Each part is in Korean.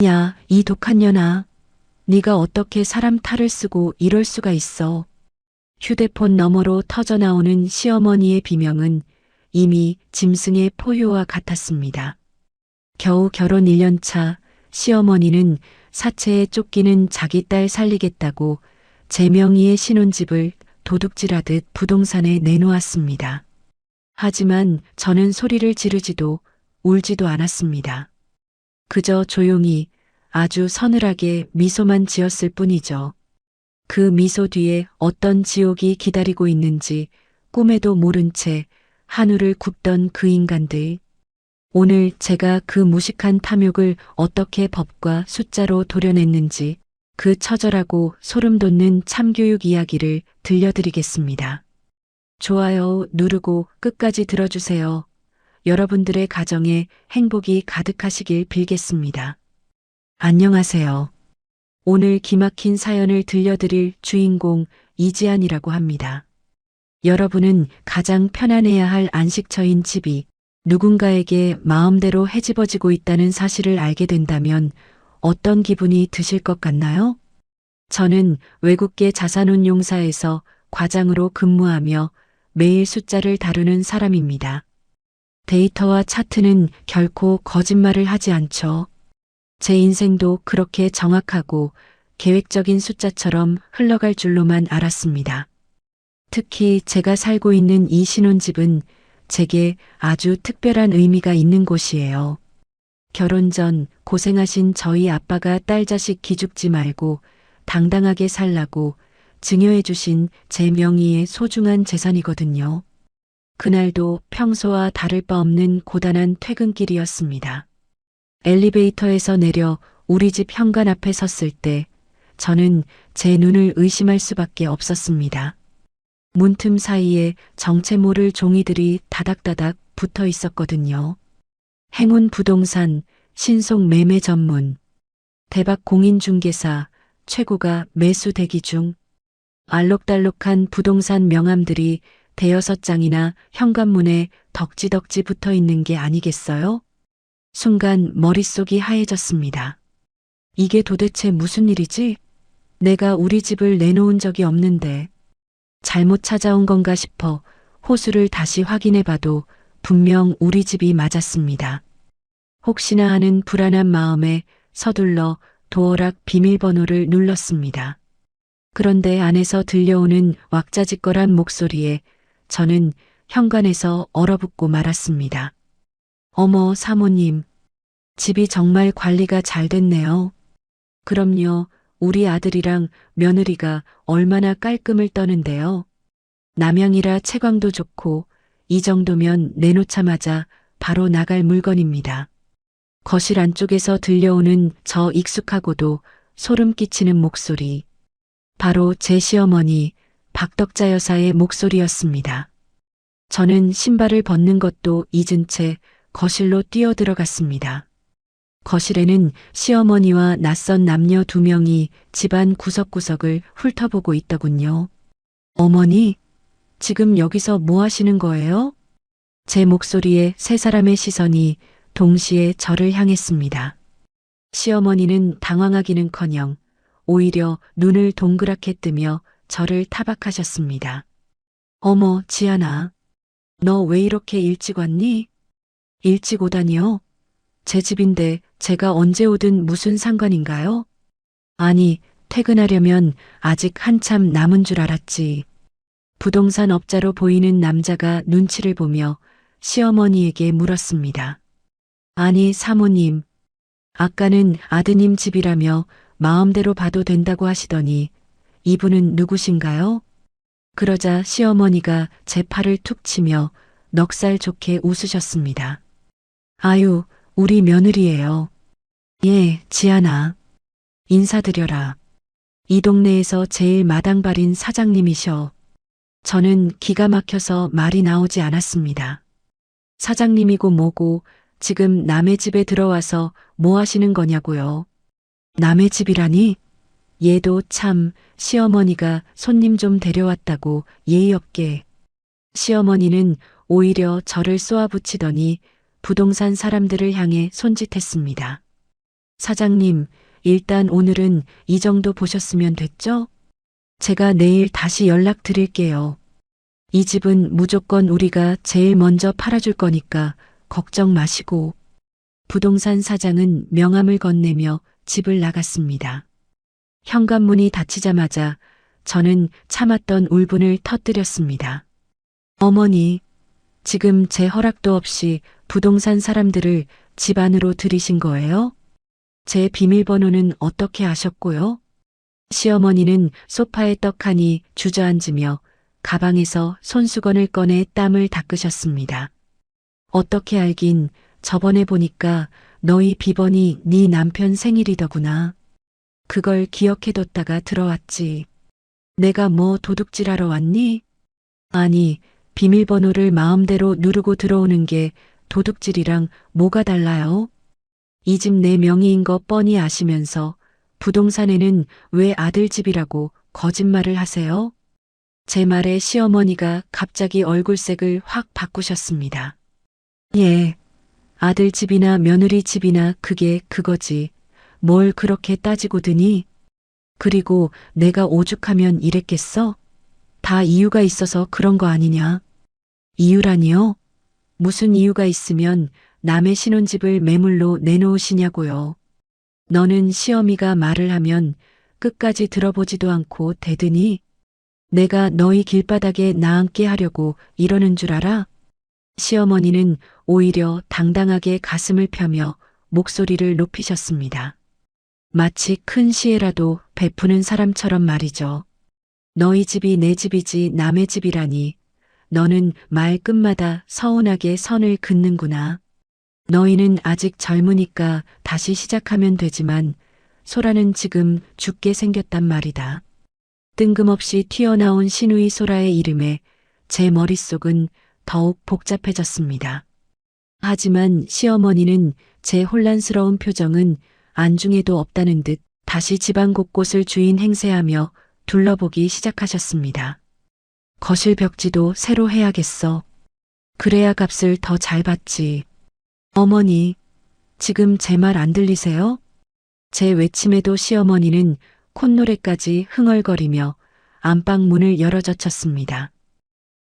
야, 이 독한 년아. 네가 어떻게 사람 탈을 쓰고 이럴 수가 있어. 휴대폰 너머로 터져나오는 시어머니의 비명은 이미 짐승의 포효와 같았습니다. 겨우 결혼 1년 차 시어머니는 사채에 쫓기는 자기 딸 살리겠다고 제 명의의 신혼집을 도둑질하듯 부동산에 내놓았습니다. 하지만 저는 소리를 지르지도 울지도 않았습니다. 그저 조용히 아주 서늘하게 미소만 지었을 뿐이죠. 그 미소 뒤에 어떤 지옥이 기다리고 있는지 꿈에도 모른 채 한우를 굽던 그 인간들. 오늘 제가 그 무식한 탐욕을 어떻게 법과 숫자로 도려냈는지 그 처절하고 소름 돋는 참교육 이야기를 들려드리겠습니다. 좋아요 누르고 끝까지 들어주세요. 여러분들의 가정에 행복이 가득하시길 빌겠습니다. 안녕하세요. 오늘 기막힌 사연을 들려드릴 주인공 이지안이라고 합니다. 여러분은 가장 편안해야 할 안식처인 집이 누군가에게 마음대로 헤집어지고 있다는 사실을 알게 된다면 어떤 기분이 드실 것 같나요? 저는 외국계 자산운용사에서 과장으로 근무하며 매일 숫자를 다루는 사람입니다. 데이터와 차트는 결코 거짓말을 하지 않죠. 제 인생도 그렇게 정확하고 계획적인 숫자처럼 흘러갈 줄로만 알았습니다. 특히 제가 살고 있는 이 신혼집은 제게 아주 특별한 의미가 있는 곳이에요. 결혼 전 고생하신 저희 아빠가 딸 자식 기죽지 말고 당당하게 살라고 증여해 주신 제 명의의 소중한 재산이거든요. 그날도 평소와 다를 바 없는 고단한 퇴근길이었습니다. 엘리베이터에서 내려 우리 집 현관 앞에 섰을 때 저는 제 눈을 의심할 수밖에 없었습니다. 문틈 사이에 정체 모를 종이들이 다닥다닥 붙어 있었거든요. 행운 부동산, 신속 매매 전문, 대박 공인중개사, 최고가 매수 대기 중, 알록달록한 부동산 명함들이 대여섯 장이나 현관문에 덕지덕지 붙어 있는 게 아니겠어요? 순간 머릿속이 하얘졌습니다. 이게 도대체 무슨 일이지? 내가 우리 집을 내놓은 적이 없는데 잘못 찾아온 건가 싶어 호수를 다시 확인해 봐도 분명 우리 집이 맞았습니다. 혹시나 하는 불안한 마음에 서둘러 도어락 비밀번호를 눌렀습니다. 그런데 안에서 들려오는 왁자지껄한 목소리에 저는 현관에서 얼어붙고 말았습니다. 어머, 사모님. 집이 정말 관리가 잘 됐네요. 그럼요. 우리 아들이랑 며느리가 얼마나 깔끔을 떠는데요. 남양이라 채광도 좋고 이 정도면 내놓자마자 바로 나갈 물건입니다. 거실 안쪽에서 들려오는 저 익숙하고도 소름 끼치는 목소리. 바로 제 시어머니 박덕자 여사의 목소리였습니다. 저는 신발을 벗는 것도 잊은 채 거실로 뛰어들어갔습니다. 거실에는 시어머니와 낯선 남녀 2명이 집안 구석구석을 훑어보고 있더군요. 어머니, 지금 여기서 뭐 하시는 거예요? 제 목소리에 세 사람의 시선이 동시에 저를 향했습니다. 시어머니는 당황하기는커녕 오히려 눈을 동그랗게 뜨며 저를 타박하셨습니다. 어머, 지안아. 너 왜 이렇게 일찍 왔니? 일찍 오다니요? 제 집인데 제가 언제 오든 무슨 상관인가요? 아니, 퇴근하려면 아직 한참 남은 줄 알았지. 부동산 업자로 보이는 남자가 눈치를 보며 시어머니에게 물었습니다. 아니, 사모님. 아까는 아드님 집이라며 마음대로 봐도 된다고 하시더니 이분은 누구신가요? 그러자 시어머니가 제 팔을 툭 치며 넉살 좋게 웃으셨습니다. 아유, 우리 며느리예요. 예, 지안아. 인사드려라. 이 동네에서 제일 마당발인 사장님이셔. 저는 기가 막혀서 말이 나오지 않았습니다. 사장님이고 뭐고 지금 남의 집에 들어와서 뭐 하시는 거냐고요. 남의 집이라니? 얘도 참 시어머니가 손님 좀 데려왔다고 예의 없게. 시어머니는 오히려 저를 쏘아붙이더니 부동산 사람들을 향해 손짓했습니다. 사장님, 일단 오늘은 이 정도 보셨으면 됐죠? 제가 내일 다시 연락드릴게요. 이 집은 무조건 우리가 제일 먼저 팔아줄 거니까 걱정 마시고. 부동산 사장은 명함을 건네며 집을 나갔습니다. 현관문이 닫히자마자 저는 참았던 울분을 터뜨렸습니다. 어머니, 지금 제 허락도 없이 부동산 사람들을 집 안으로 들이신 거예요? 제 비밀번호는 어떻게 아셨고요? 시어머니는 소파에 떡하니 주저앉으며 가방에서 손수건을 꺼내 땀을 닦으셨습니다. 어떻게 알긴, 저번에 보니까 너희 비번이 네 남편 생일이더구나. 그걸 기억해뒀다가 들어왔지. 내가 뭐 도둑질하러 왔니? 아니, 비밀번호를 마음대로 누르고 들어오는 게 도둑질이랑 뭐가 달라요? 이 집 내 명의인 거 뻔히 아시면서 부동산에는 왜 아들 집이라고 거짓말을 하세요? 제 말에 시어머니가 갑자기 얼굴색을 확 바꾸셨습니다. 예, 아들 집이나 며느리 집이나 그게 그거지. 뭘 그렇게 따지고 드니? 그리고 내가 오죽하면 이랬겠어? 다 이유가 있어서 그런 거 아니냐? 이유라니요? 무슨 이유가 있으면 남의 신혼집을 매물로 내놓으시냐고요. 너는 시어미가 말을 하면 끝까지 들어보지도 않고 대드니? 내가 너희 길바닥에 나앉게 하려고 이러는 줄 알아? 시어머니는 오히려 당당하게 가슴을 펴며 목소리를 높이셨습니다. 마치 큰 시혜라도 베푸는 사람처럼 말이죠. 너희 집이 내 집이지 남의 집이라니. 너는 말 끝마다 서운하게 선을 긋는구나. 너희는 아직 젊으니까 다시 시작하면 되지만 소라는 지금 죽게 생겼단 말이다. 뜬금없이 튀어나온 시누이 소라의 이름에 제 머릿속은 더욱 복잡해졌습니다. 하지만 시어머니는 제 혼란스러운 표정은 안중에도 없다는 듯 다시 집안 곳곳을 주인 행세하며 둘러보기 시작하셨습니다. 거실 벽지도 새로 해야겠어. 그래야 값을 더 잘 받지. 어머니, 지금 제 말 안 들리세요? 제 외침에도 시어머니는 콧노래까지 흥얼거리며 안방 문을 열어젖혔습니다.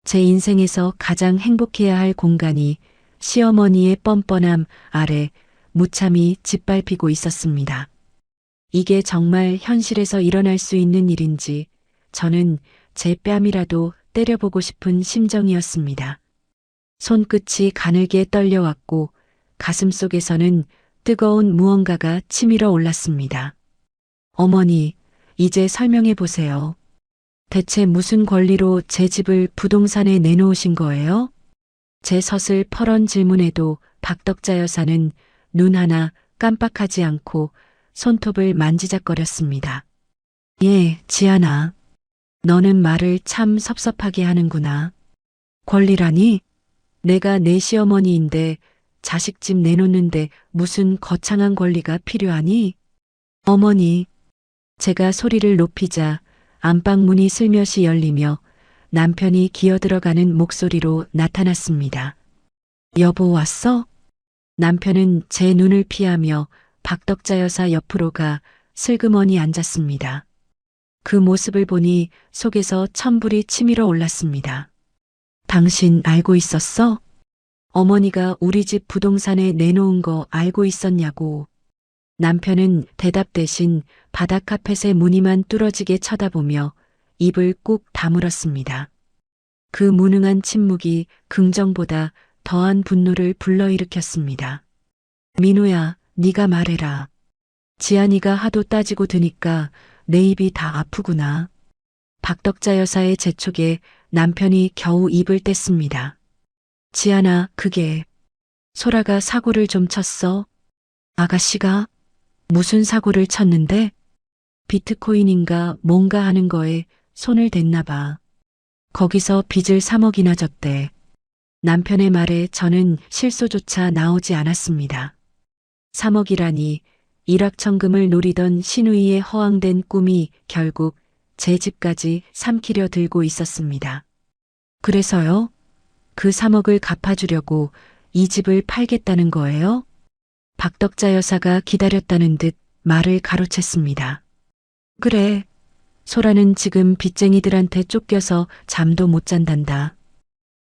제 인생에서 가장 행복해야 할 공간이 시어머니의 뻔뻔함 아래 무참히 짓밟히고 있었습니다. 이게 정말 현실에서 일어날 수 있는 일인지 저는 제 뺨이라도 때려보고 싶은 심정이었습니다. 손끝이 가늘게 떨려왔고 가슴속에서는 뜨거운 무언가가 치밀어 올랐습니다. 어머니, 이제 설명해 보세요. 대체 무슨 권리로 제 집을 부동산에 내놓으신 거예요? 제 서슬 퍼런 질문에도 박덕자 여사는 눈 하나 깜빡하지 않고 손톱을 만지작거렸습니다. 예, 지아나. 너는 말을 참 섭섭하게 하는구나. 권리라니? 내가 내 시어머니인데 자식 집 내놓는데 무슨 거창한 권리가 필요하니? 어머니, 제가 소리를 높이자 안방 문이 슬며시 열리며 남편이 기어들어가는 목소리로 나타났습니다. 여보 왔어? 남편은 제 눈을 피하며 박덕자 여사 옆으로 가 슬그머니 앉았습니다. 그 모습을 보니 속에서 천불이 치밀어 올랐습니다. 당신 알고 있었어? 어머니가 우리 집 부동산에 내놓은 거 알고 있었냐고. 남편은 대답 대신 바닥 카펫의 무늬만 뚫어지게 쳐다보며 입을 꾹 다물었습니다. 그 무능한 침묵이 긍정보다 더한 분노를 불러일으켰습니다. 민호야, 네가 말해라. 지안이가 하도 따지고 드니까 내 입이 다 아프구나. 박덕자 여사의 재촉에 남편이 겨우 입을 뗐습니다. 지안아, 그게 소라가 사고를 좀 쳤어. 아가씨가? 무슨 사고를 쳤는데? 비트코인인가 뭔가 하는 거에 손을 댔나 봐. 거기서 빚을 3억이나 졌대. 남편의 말에 저는 실소조차 나오지 않았습니다. 3억이라니 일확천금을 노리던 시누이의 허황된 꿈이 결국 제 집까지 삼키려 들고 있었습니다. 그래서요? 그 3억을 갚아주려고 이 집을 팔겠다는 거예요? 박덕자 여사가 기다렸다는 듯 말을 가로챘습니다. 그래, 소라는 지금 빚쟁이들한테 쫓겨서 잠도 못 잔단다.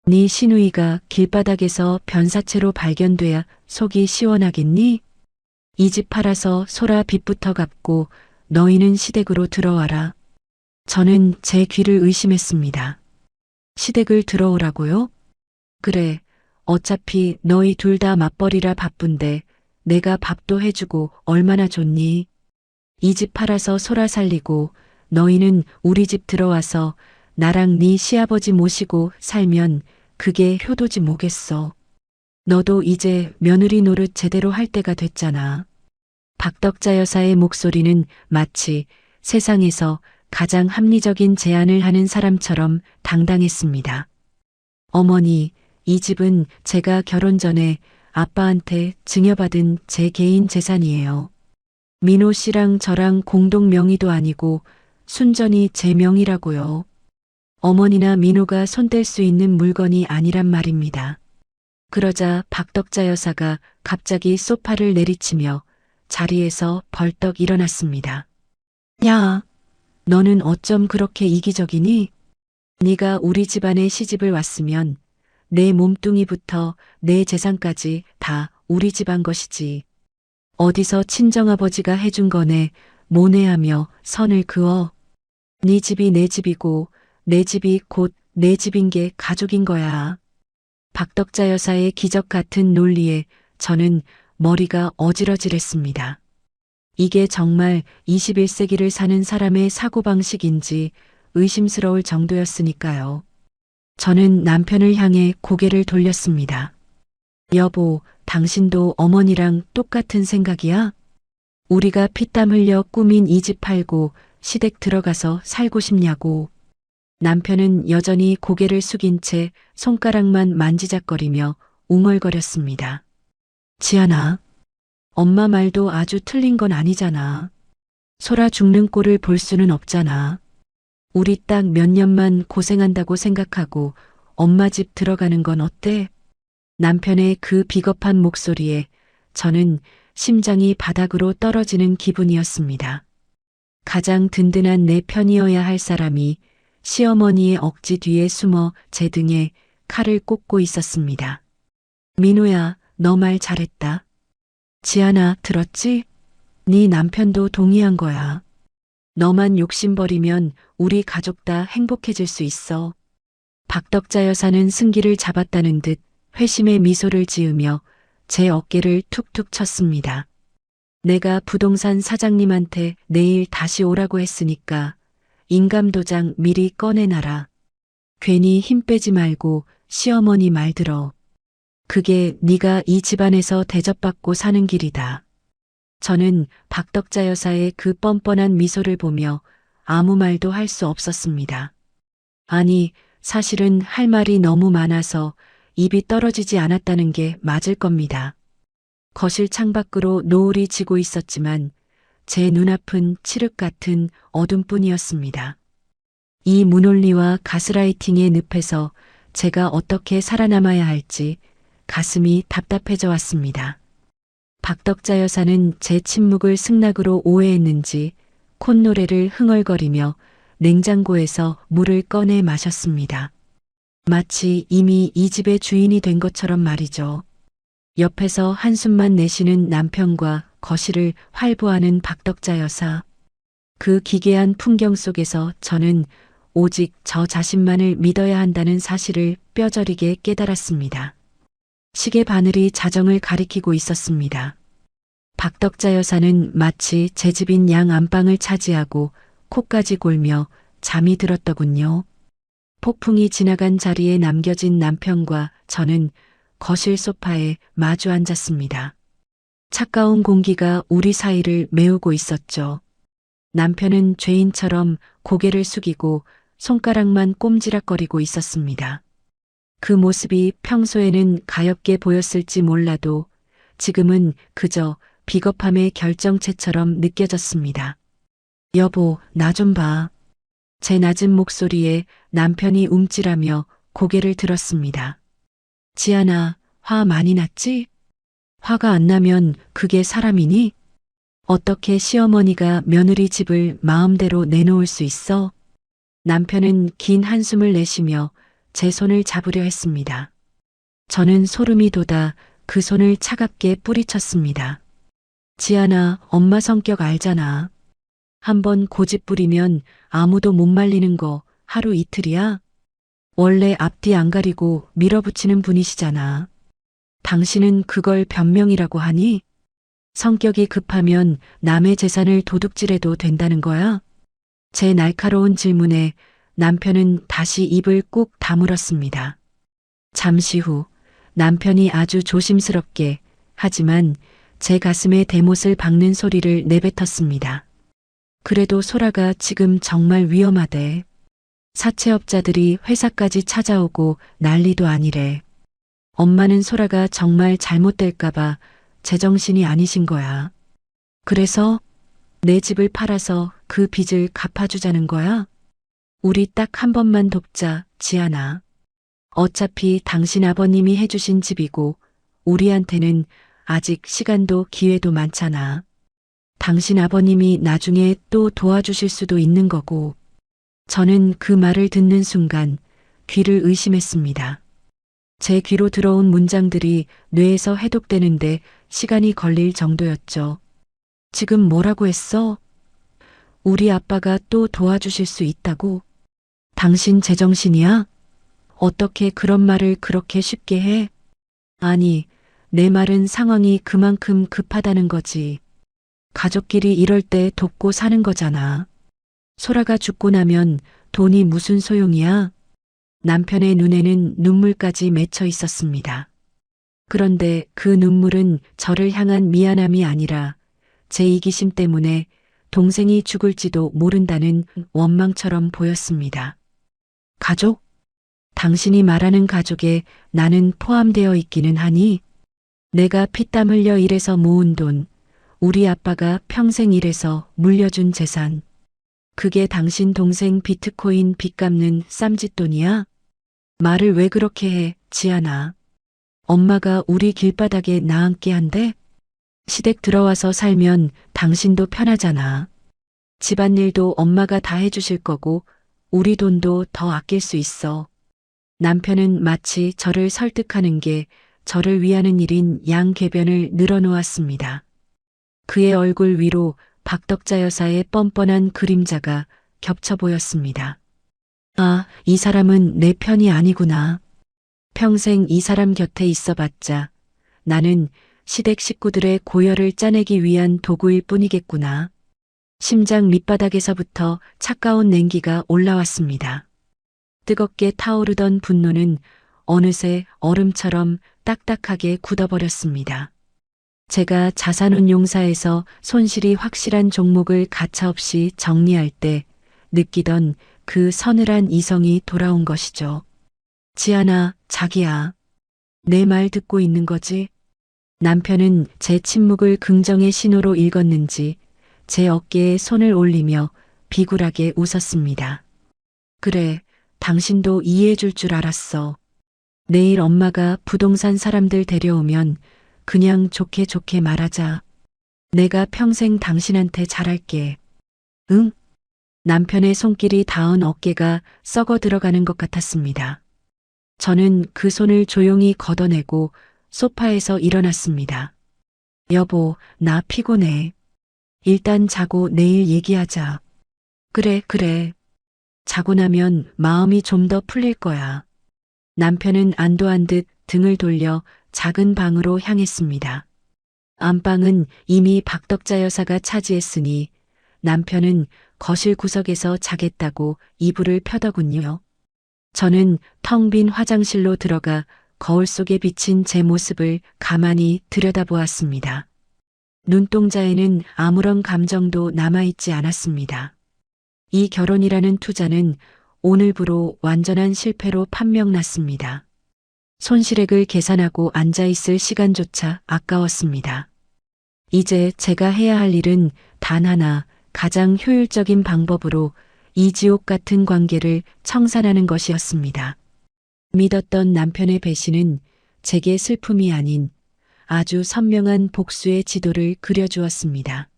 네 시누이가 길바닥에서 변사체로 발견돼야 속이 시원하겠니? 이 집 팔아서 소라 빚부터 갚고 너희는 시댁으로 들어와라. 저는 제 귀를 의심했습니다. 시댁을 들어오라고요? 그래, 어차피 너희 둘 다 맞벌이라 바쁜데 내가 밥도 해주고 얼마나 좋니? 이 집 팔아서 소라 살리고 너희는 우리 집 들어와서 나랑 네 시아버지 모시고 살면 그게 효도지 뭐겠어. 너도 이제 며느리 노릇 제대로 할 때가 됐잖아. 박덕자 여사의 목소리는 마치 세상에서 가장 합리적인 제안을 하는 사람처럼 당당했습니다. 어머니, 이 집은 제가 결혼 전에 아빠한테 증여받은 제 개인 재산이에요. 민호 씨랑 저랑 공동 명의도 아니고 순전히 제 명의라고요. 어머니나 민호가 손댈 수 있는 물건이 아니란 말입니다. 그러자 박덕자 여사가 갑자기 소파를 내리치며 자리에서 벌떡 일어났습니다. 야, 너는 어쩜 그렇게 이기적이니? 네가 우리 집안에 시집을 왔으면 내 몸뚱이부터 내 재산까지 다 우리 집안 것이지. 어디서 친정아버지가 해준 거네 모내하며 선을 그어. 네 집이 내 집이고 내 집이 곧 내 집인 게 가족인 거야. 박덕자 여사의 기적 같은 논리에 저는 머리가 어지러질했습니다. 이게 정말 21세기를 사는 사람의 사고방식인지 의심스러울 정도였으니까요. 저는 남편을 향해 고개를 돌렸습니다. 여보, 당신도 어머니랑 똑같은 생각이야? 우리가 피땀 흘려 꾸민 이 집 팔고 시댁 들어가서 살고 싶냐고. 남편은 여전히 고개를 숙인 채 손가락만 만지작거리며 웅얼거렸습니다. 지안아, 엄마 말도 아주 틀린 건 아니잖아. 소라 죽는 꼴을 볼 수는 없잖아. 우리 딱 몇 년만 고생한다고 생각하고 엄마 집 들어가는 건 어때? 남편의 그 비겁한 목소리에 저는 심장이 바닥으로 떨어지는 기분이었습니다. 가장 든든한 내 편이어야 할 사람이 시어머니의 억지 뒤에 숨어 제 등에 칼을 꽂고 있었습니다. 민호야, 너 말 잘했다. 지안아, 들었지? 네 남편도 동의한 거야. 너만 욕심버리면 우리 가족 다 행복해질 수 있어. 박덕자 여사는 승기를 잡았다는 듯 회심의 미소를 지으며 제 어깨를 툭툭 쳤습니다. 내가 부동산 사장님한테 내일 다시 오라고 했으니까 인감도장 미리 꺼내놔라. 괜히 힘 빼지 말고 시어머니 말 들어. 그게 네가 이 집안에서 대접받고 사는 길이다. 저는 박덕자 여사의 그 뻔뻔한 미소를 보며 아무 말도 할 수 없었습니다. 아니, 사실은 할 말이 너무 많아서 입이 떨어지지 않았다는 게 맞을 겁니다. 거실 창밖으로 노을이 지고 있었지만 제 눈앞은 칠흑 같은 어둠뿐이었습니다. 이 무논리와 가스라이팅의 늪에서 제가 어떻게 살아남아야 할지 가슴이 답답해져 왔습니다. 박덕자 여사는 제 침묵을 승낙으로 오해했는지 콧노래를 흥얼거리며 냉장고에서 물을 꺼내 마셨습니다. 마치 이미 이 집의 주인이 된 것처럼 말이죠. 옆에서 한숨만 내쉬는 남편과 거실을 활보하는 박덕자 여사. 그 기괴한 풍경 속에서 저는 오직 저 자신만을 믿어야 한다는 사실을 뼈저리게 깨달았습니다. 시계 바늘이 자정을 가리키고 있었습니다. 박덕자 여사는 마치 제 집인 양 안방을 차지하고 코까지 골며 잠이 들었더군요. 폭풍이 지나간 자리에 남겨진 남편과 저는 거실 소파에 마주 앉았습니다. 차가운 공기가 우리 사이를 메우고 있었죠. 남편은 죄인처럼 고개를 숙이고 손가락만 꼼지락거리고 있었습니다. 그 모습이 평소에는 가엾게 보였을지 몰라도 지금은 그저 비겁함의 결정체처럼 느껴졌습니다. 여보, 나 좀 봐. 제 낮은 목소리에 남편이 움찔하며 고개를 들었습니다. 지안아, 화 많이 났지? 화가 안 나면 그게 사람이니? 어떻게 시어머니가 며느리 집을 마음대로 내놓을 수 있어? 남편은 긴 한숨을 내쉬며 제 손을 잡으려 했습니다. 저는 소름이 돋아 그 손을 차갑게 뿌리쳤습니다. 지안아, 엄마 성격 알잖아. 한번 고집 부리면 아무도 못 말리는 거 하루 이틀이야? 원래 앞뒤 안 가리고 밀어붙이는 분이시잖아. 당신은 그걸 변명이라고 하니? 성격이 급하면 남의 재산을 도둑질해도 된다는 거야? 제 날카로운 질문에 남편은 다시 입을 꾹 다물었습니다. 잠시 후 남편이 아주 조심스럽게 하지만 제 가슴에 대못을 박는 소리를 내뱉었습니다. 그래도 소라가 지금 정말 위험하대. 사채업자들이 회사까지 찾아오고 난리도 아니래. 엄마는 소라가 정말 잘못될까봐 제정신이 아니신 거야. 그래서 내 집을 팔아서 그 빚을 갚아주자는 거야? 우리 딱 한 번만 돕자, 지안아. 어차피 당신 아버님이 해주신 집이고 우리한테는 아직 시간도 기회도 많잖아. 당신 아버님이 나중에 또 도와주실 수도 있는 거고. 저는 그 말을 듣는 순간 귀를 의심했습니다. 제 귀로 들어온 문장들이 뇌에서 해독되는데 시간이 걸릴 정도였죠. 지금 뭐라고 했어? 우리 아빠가 또 도와주실 수 있다고? 당신 제정신이야? 어떻게 그런 말을 그렇게 쉽게 해? 아니, 내 말은 상황이 그만큼 급하다는 거지. 가족끼리 이럴 때 돕고 사는 거잖아. 소라가 죽고 나면 돈이 무슨 소용이야? 남편의 눈에는 눈물까지 맺혀 있었습니다. 그런데 그 눈물은 저를 향한 미안함이 아니라 제 이기심 때문에 동생이 죽을지도 모른다는 원망처럼 보였습니다. 가족? 당신이 말하는 가족에 나는 포함되어 있기는 하니? 내가 피땀 흘려 일해서 모은 돈, 우리 아빠가 평생 일해서 물려준 재산. 그게 당신 동생 비트코인 빚 갚는 쌈짓돈이야? 말을 왜 그렇게 해, 지안아. 엄마가 우리 길바닥에 나앉게 한대? 시댁 들어와서 살면 당신도 편하잖아. 집안일도 엄마가 다 해주실 거고 우리 돈도 더 아낄 수 있어. 남편은 마치 저를 설득하는 게 저를 위하는 일인 양궤변을 늘어놓았습니다. 그의 얼굴 위로 박덕자 여사의 뻔뻔한 그림자가 겹쳐 보였습니다. 아, 이 사람은 내 편이 아니구나. 평생 이 사람 곁에 있어봤자 나는 시댁 식구들의 고열을 짜내기 위한 도구일 뿐이겠구나. 심장 밑바닥에서부터 차가운 냉기가 올라왔습니다. 뜨겁게 타오르던 분노는 어느새 얼음처럼 딱딱하게 굳어버렸습니다. 제가 자산운용사에서 손실이 확실한 종목을 가차없이 정리할 때 느끼던 그 서늘한 이성이 돌아온 것이죠. 지안아, 자기야. 내 말 듣고 있는 거지? 남편은 제 침묵을 긍정의 신호로 읽었는지 제 어깨에 손을 올리며 비굴하게 웃었습니다. 그래, 당신도 이해해 줄 줄 알았어. 내일 엄마가 부동산 사람들 데려오면 그냥 좋게 좋게 말하자. 내가 평생 당신한테 잘할게. 응? 남편의 손길이 닿은 어깨가 썩어 들어가는 것 같았습니다. 저는 그 손을 조용히 걷어내고 소파에서 일어났습니다. 여보, 나 피곤해. 일단 자고 내일 얘기하자. 그래, 그래. 자고 나면 마음이 좀 더 풀릴 거야. 남편은 안도한 듯 등을 돌려 작은 방으로 향했습니다. 안방은 이미 박덕자 여사가 차지했으니 남편은 거실 구석에서 자겠다고 이불을 펴더군요. 저는 텅 빈 화장실로 들어가 거울 속에 비친 제 모습을 가만히 들여다보았습니다. 눈동자에는 아무런 감정도 남아있지 않았습니다. 이 결혼이라는 투자는 오늘부로 완전한 실패로 판명났습니다. 손실액을 계산하고 앉아있을 시간조차 아까웠습니다. 이제 제가 해야 할 일은 단 하나, 가장 효율적인 방법으로 이 지옥 같은 관계를 청산하는 것이었습니다. 믿었던 남편의 배신은 제게 슬픔이 아닌 아주 선명한 복수의 지도를 그려주었습니다.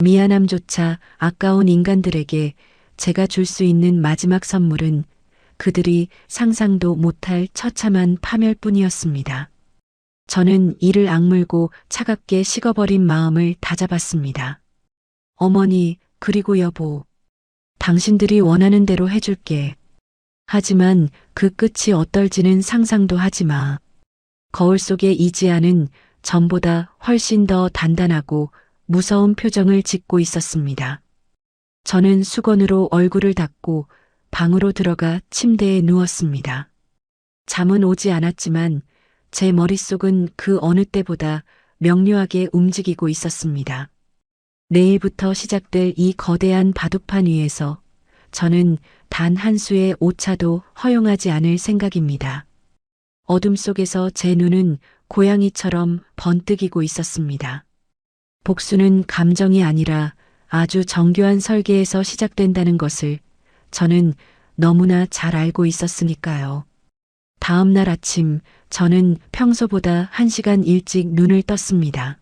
미안함조차 아까운 인간들에게 제가 줄 수 있는 마지막 선물은 그들이 상상도 못할 처참한 파멸뿐이었습니다. 저는 이를 악물고 차갑게 식어버린 마음을 다잡았습니다. 어머니, 그리고 여보. 당신들이 원하는 대로 해줄게. 하지만 그 끝이 어떨지는 상상도 하지 마. 거울 속의 이지아는 전보다 훨씬 더 단단하고 무서운 표정을 짓고 있었습니다. 저는 수건으로 얼굴을 닦고 방으로 들어가 침대에 누웠습니다. 잠은 오지 않았지만 제 머릿속은 그 어느 때보다 명료하게 움직이고 있었습니다. 내일부터 시작될 이 거대한 바둑판 위에서 저는 단 한 수의 오차도 허용하지 않을 생각입니다. 어둠 속에서 제 눈은 고양이처럼 번뜩이고 있었습니다. 복수는 감정이 아니라 아주 정교한 설계에서 시작된다는 것을 저는 너무나 잘 알고 있었으니까요. 다음 날 아침 저는 평소보다 1시간 일찍 눈을 떴습니다.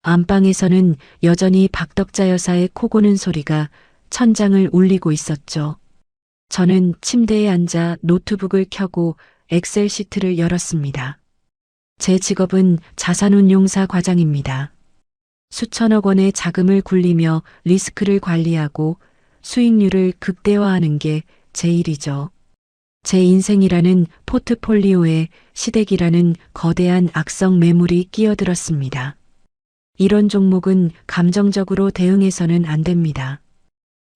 안방에서는 여전히 박덕자 여사의 코 고는 소리가 천장을 울리고 있었죠. 저는 침대에 앉아 노트북을 켜고 엑셀 시트를 열었습니다. 제 직업은 자산운용사 과장입니다. 수천억 원의 자금을 굴리며 리스크를 관리하고 수익률을 극대화하는 게 제 일이죠. 제 인생이라는 포트폴리오에 시댁이라는 거대한 악성 매물이 끼어들었습니다. 이런 종목은 감정적으로 대응해서는 안 됩니다.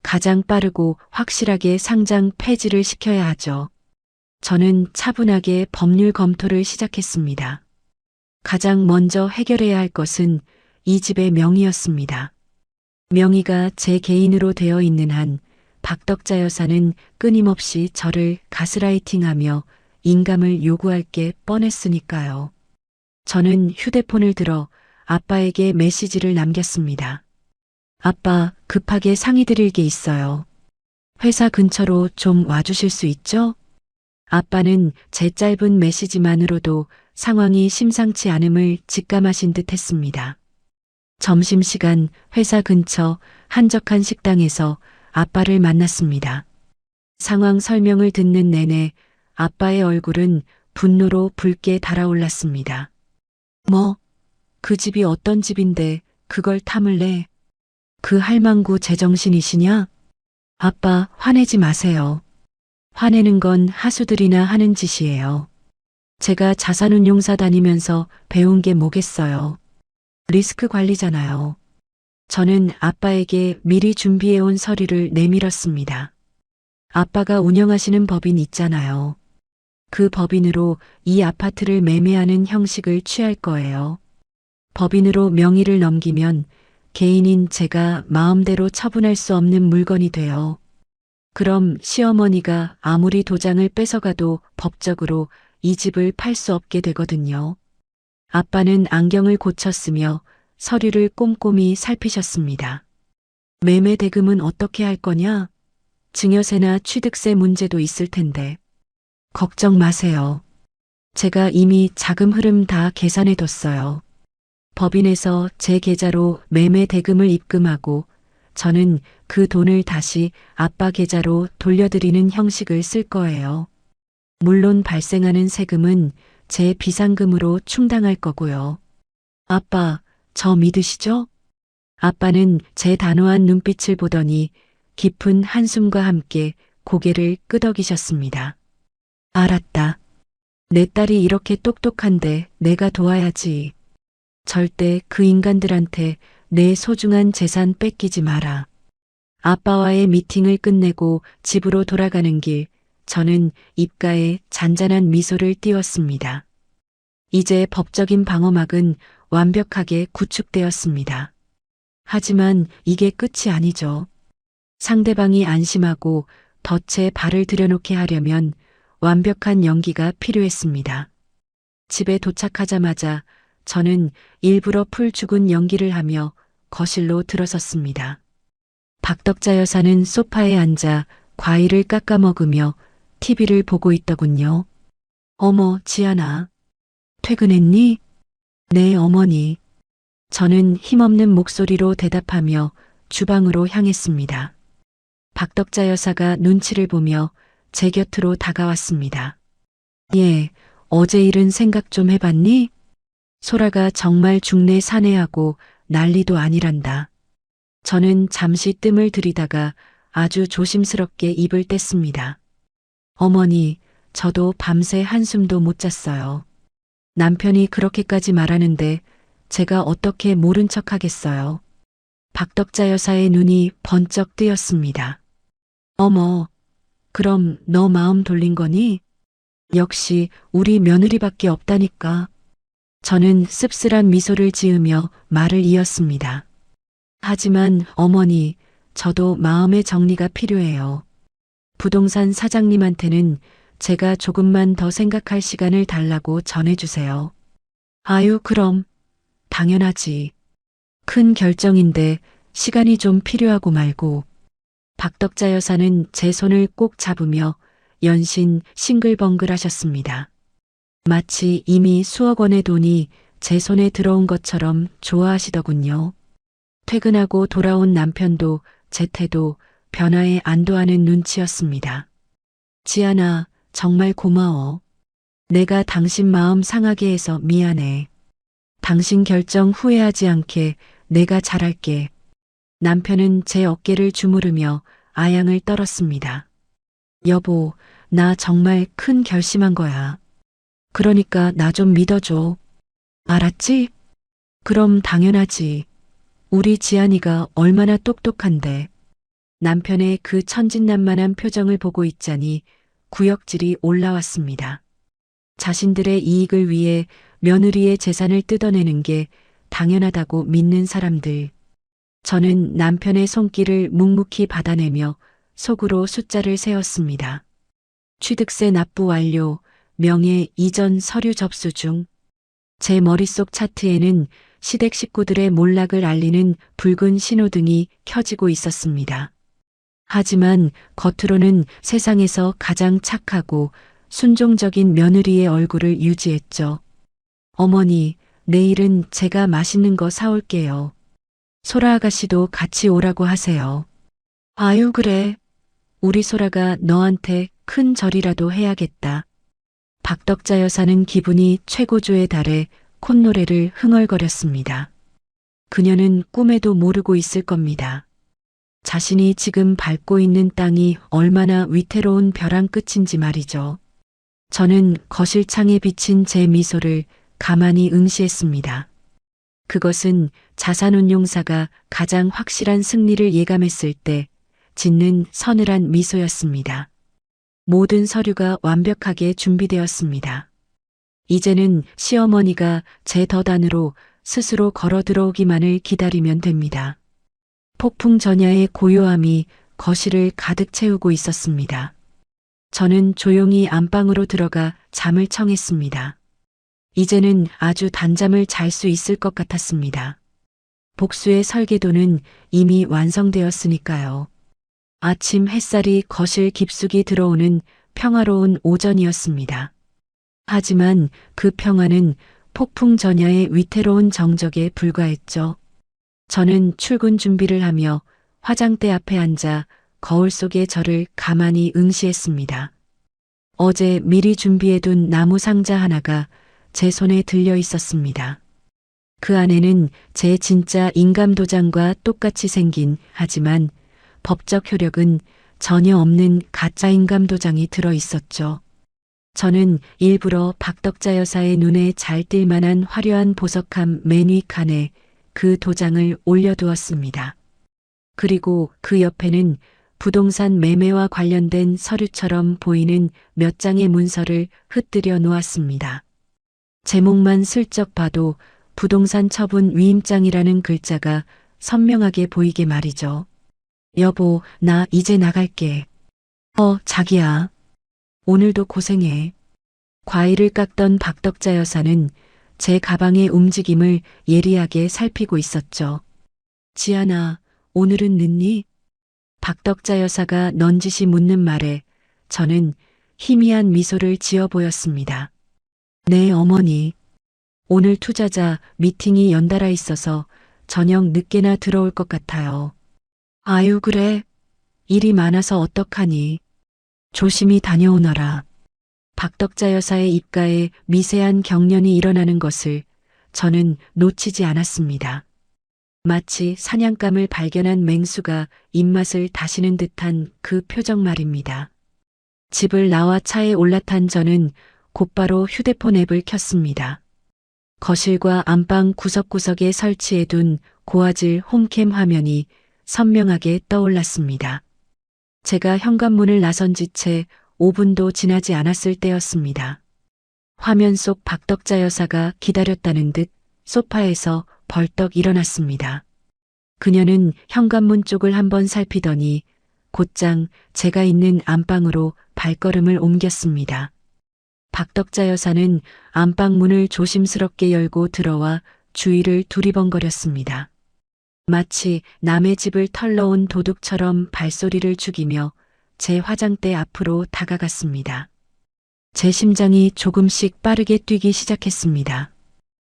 가장 빠르고 확실하게 상장 폐지를 시켜야 하죠. 저는 차분하게 법률 검토를 시작했습니다. 가장 먼저 해결해야 할 것은 이 집의 명의였습니다. 명의가 제 개인으로 되어 있는 한 박덕자 여사는 끊임없이 저를 가스라이팅하며 인감을 요구할 게 뻔했으니까요. 저는 휴대폰을 들어 아빠에게 메시지를 남겼습니다. 아빠, 급하게 상의드릴 게 있어요. 회사 근처로 좀 와주실 수 있죠? 아빠는 제 짧은 메시지만으로도 상황이 심상치 않음을 직감하신 듯 했습니다. 점심시간 회사 근처 한적한 식당에서 아빠를 만났습니다. 상황 설명을 듣는 내내 아빠의 얼굴은 분노로 붉게 달아올랐습니다. 뭐? 그 집이 어떤 집인데 그걸 탐을 내? 그 할망구 제정신이시냐? 아빠, 화내지 마세요. 화내는 건 하수들이나 하는 짓이에요. 제가 자산운용사 다니면서 배운 게 뭐겠어요. 리스크 관리잖아요. 저는 아빠에게 미리 준비해온 서류를 내밀었습니다. 아빠가 운영하시는 법인 있잖아요. 그 법인으로 이 아파트를 매매하는 형식을 취할 거예요. 법인으로 명의를 넘기면 개인인 제가 마음대로 처분할 수 없는 물건이 돼요. 그럼 시어머니가 아무리 도장을 뺏어가도 법적으로 이 집을 팔 수 없게 되거든요. 아빠는 안경을 고쳤으며 서류를 꼼꼼히 살피셨습니다. 매매 대금은 어떻게 할 거냐? 증여세나 취득세 문제도 있을 텐데. 걱정 마세요. 제가 이미 자금 흐름 다 계산해뒀어요. 법인에서 제 계좌로 매매 대금을 입금하고 저는 그 돈을 다시 아빠 계좌로 돌려드리는 형식을 쓸 거예요. 물론 발생하는 세금은 제 비상금으로 충당할 거고요. 아빠, 저 믿으시죠? 아빠는 제 단호한 눈빛을 보더니 깊은 한숨과 함께 고개를 끄덕이셨습니다. 알았다. 내 딸이 이렇게 똑똑한데 내가 도와야지. 절대 그 인간들한테 내 소중한 재산 뺏기지 마라. 아빠와의 미팅을 끝내고 집으로 돌아가는 길, 저는 입가에 잔잔한 미소를 띄웠습니다. 이제 법적인 방어막은 완벽하게 구축되었습니다. 하지만 이게 끝이 아니죠. 상대방이 안심하고 덫에 발을 들여놓게 하려면 완벽한 연기가 필요했습니다. 집에 도착하자마자 저는 일부러 풀 죽은 연기를 하며 거실로 들어섰습니다. 박덕자 여사는 소파에 앉아 과일을 깎아 먹으며 TV를 보고 있더군요. 어머, 지안아. 퇴근했니? 네, 어머니. 저는 힘없는 목소리로 대답하며 주방으로 향했습니다. 박덕자 여사가 눈치를 보며 제 곁으로 다가왔습니다. 예, 어제 일은 생각 좀 해봤니? 소라가 정말 중내 사내하고 난리도 아니란다. 저는 잠시 뜸을 들이다가 아주 조심스럽게 입을 뗐습니다. 어머니, 저도 밤새 한숨도 못 잤어요. 남편이 그렇게까지 말하는데 제가 어떻게 모른 척 하겠어요. 박덕자 여사의 눈이 번쩍 뜨였습니다. 어머, 그럼 너 마음 돌린 거니? 역시 우리 며느리밖에 없다니까. 저는 씁쓸한 미소를 지으며 말을 이었습니다. 하지만 어머니, 저도 마음의 정리가 필요해요. 부동산 사장님한테는 제가 조금만 더 생각할 시간을 달라고 전해주세요. 아유, 그럼. 당연하지. 큰 결정인데 시간이 좀 필요하고 말고. 박덕자 여사는 제 손을 꼭 잡으며 연신 싱글벙글 하셨습니다. 마치 이미 수억 원의 돈이 제 손에 들어온 것처럼 좋아하시더군요. 퇴근하고 돌아온 남편도 제 태도 변화에 안도하는 눈치였습니다. 지안아, 정말 고마워. 내가 당신 마음 상하게 해서 미안해. 당신 결정 후회하지 않게 내가 잘할게. 남편은 제 어깨를 주무르며 아양을 떨었습니다. 여보, 나 정말 큰 결심한 거야. 그러니까 나 좀 믿어줘. 알았지? 그럼 당연하지. 우리 지안이가 얼마나 똑똑한데. 남편의 그 천진난만한 표정을 보고 있자니 구역질이 올라왔습니다. 자신들의 이익을 위해 며느리의 재산을 뜯어내는 게 당연하다고 믿는 사람들. 저는 남편의 손길을 묵묵히 받아내며 속으로 숫자를 세웠습니다. 취득세 납부 완료, 명예 이전 서류 접수 중. 제 머릿속 차트에는 시댁 식구들의 몰락을 알리는 붉은 신호등이 켜지고 있었습니다. 하지만 겉으로는 세상에서 가장 착하고 순종적인 며느리의 얼굴을 유지했죠. 어머니, 내일은 제가 맛있는 거 사올게요. 소라 아가씨도 같이 오라고 하세요. 아유, 그래. 우리 소라가 너한테 큰 절이라도 해야겠다. 박덕자 여사는 기분이 최고조에 달해 콧노래를 흥얼거렸습니다. 그녀는 꿈에도 모르고 있을 겁니다. 자신이 지금 밟고 있는 땅이 얼마나 위태로운 벼랑 끝인지 말이죠. 저는 거실 창에 비친 제 미소를 가만히 응시했습니다. 그것은 자산운용사가 가장 확실한 승리를 예감했을 때 짓는 서늘한 미소였습니다. 모든 서류가 완벽하게 준비되었습니다. 이제는 시어머니가 제 덫안으로 스스로 걸어 들어오기만을 기다리면 됩니다. 폭풍 전야의 고요함이 거실을 가득 채우고 있었습니다. 저는 조용히 안방으로 들어가 잠을 청했습니다. 이제는 아주 단잠을 잘 수 있을 것 같았습니다. 복수의 설계도는 이미 완성되었으니까요. 아침 햇살이 거실 깊숙이 들어오는 평화로운 오전이었습니다. 하지만 그 평화는 폭풍 전야의 위태로운 정적에 불과했죠. 저는 출근 준비를 하며 화장대 앞에 앉아 거울 속의 저를 가만히 응시했습니다. 어제 미리 준비해둔 나무 상자 하나가 제 손에 들려 있었습니다. 그 안에는 제 진짜 인감도장과 똑같이 생긴 하지만 법적 효력은 전혀 없는 가짜 인감도장이 들어 있었죠. 저는 일부러 박덕자 여사의 눈에 잘 띌 만한 화려한 보석함 맨 위 칸에 그 도장을 올려두었습니다. 그리고 그 옆에는 부동산 매매와 관련된 서류처럼 보이는 몇 장의 문서를 흩뜨려 놓았습니다. 제목만 슬쩍 봐도 부동산 처분 위임장이라는 글자가 선명하게 보이게 말이죠. 여보, 나 이제 나갈게. 자기야. 오늘도 고생해. 과일을 깎던 박덕자 여사는 제 가방의 움직임을 예리하게 살피고 있었죠. 지안아, 오늘은 늦니? 박덕자 여사가 넌지시 묻는 말에 저는 희미한 미소를 지어 보였습니다. 네, 어머니. 오늘 투자자 미팅이 연달아 있어서 저녁 늦게나 들어올 것 같아요. 아유, 그래. 일이 많아서 어떡하니. 조심히 다녀오너라. 박덕자 여사의 입가에 미세한 경련이 일어나는 것을 저는 놓치지 않았습니다. 마치 사냥감을 발견한 맹수가 입맛을 다시는 듯한 그 표정 말입니다. 집을 나와 차에 올라탄 저는 곧바로 휴대폰 앱을 켰습니다. 거실과 안방 구석구석에 설치해둔 고화질 홈캠 화면이 선명하게 떠올랐습니다. 제가 현관문을 나선 지 채 5분도 지나지 않았을 때였습니다. 화면 속 박덕자 여사가 기다렸다는 듯 소파에서 벌떡 일어났습니다. 그녀는 현관문 쪽을 한번 살피더니 곧장 제가 있는 안방으로 발걸음을 옮겼습니다. 박덕자 여사는 안방 문을 조심스럽게 열고 들어와 주위를 두리번거렸습니다. 마치 남의 집을 털러온 도둑처럼 발소리를 죽이며 제 화장대 앞으로 다가갔습니다. 제 심장이 조금씩 빠르게 뛰기 시작했습니다.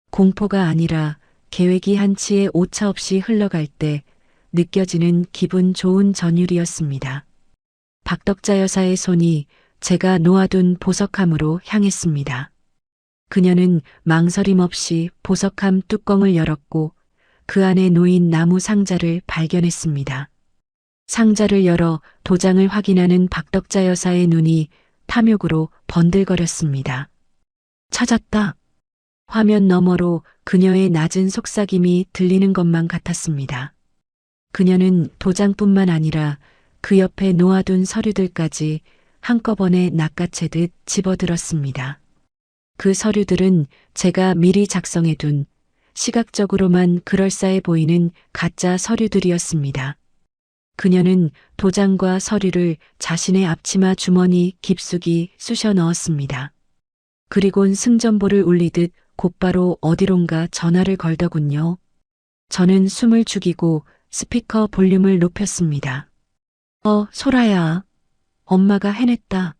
공포가 아니라 계획이 한치의 오차 없이 흘러갈 때 느껴지는 기분 좋은 전율이었습니다. 박덕자 여사의 손이 제가 놓아둔 보석함으로 향했습니다. 그녀는 망설임 없이 보석함 뚜껑을 열었고 그 안에 놓인 나무 상자를 발견했습니다. 상자를 열어 도장을 확인하는 박덕자 여사의 눈이 탐욕으로 번들거렸습니다. 찾았다. 화면 너머로 그녀의 낮은 속삭임이 들리는 것만 같았습니다. 그녀는 도장뿐만 아니라 그 옆에 놓아둔 서류들까지 한꺼번에 낚아채듯 집어들었습니다. 그 서류들은 제가 미리 작성해둔 시각적으로만 그럴싸해 보이는 가짜 서류들이었습니다. 그녀는 도장과 서류를 자신의 앞치마 주머니 깊숙이 쑤셔 넣었습니다. 그리곤 승전보를 울리듯 곧바로 어디론가 전화를 걸더군요. 저는 숨을 죽이고 스피커 볼륨을 높였습니다. 소라야. 엄마가 해냈다.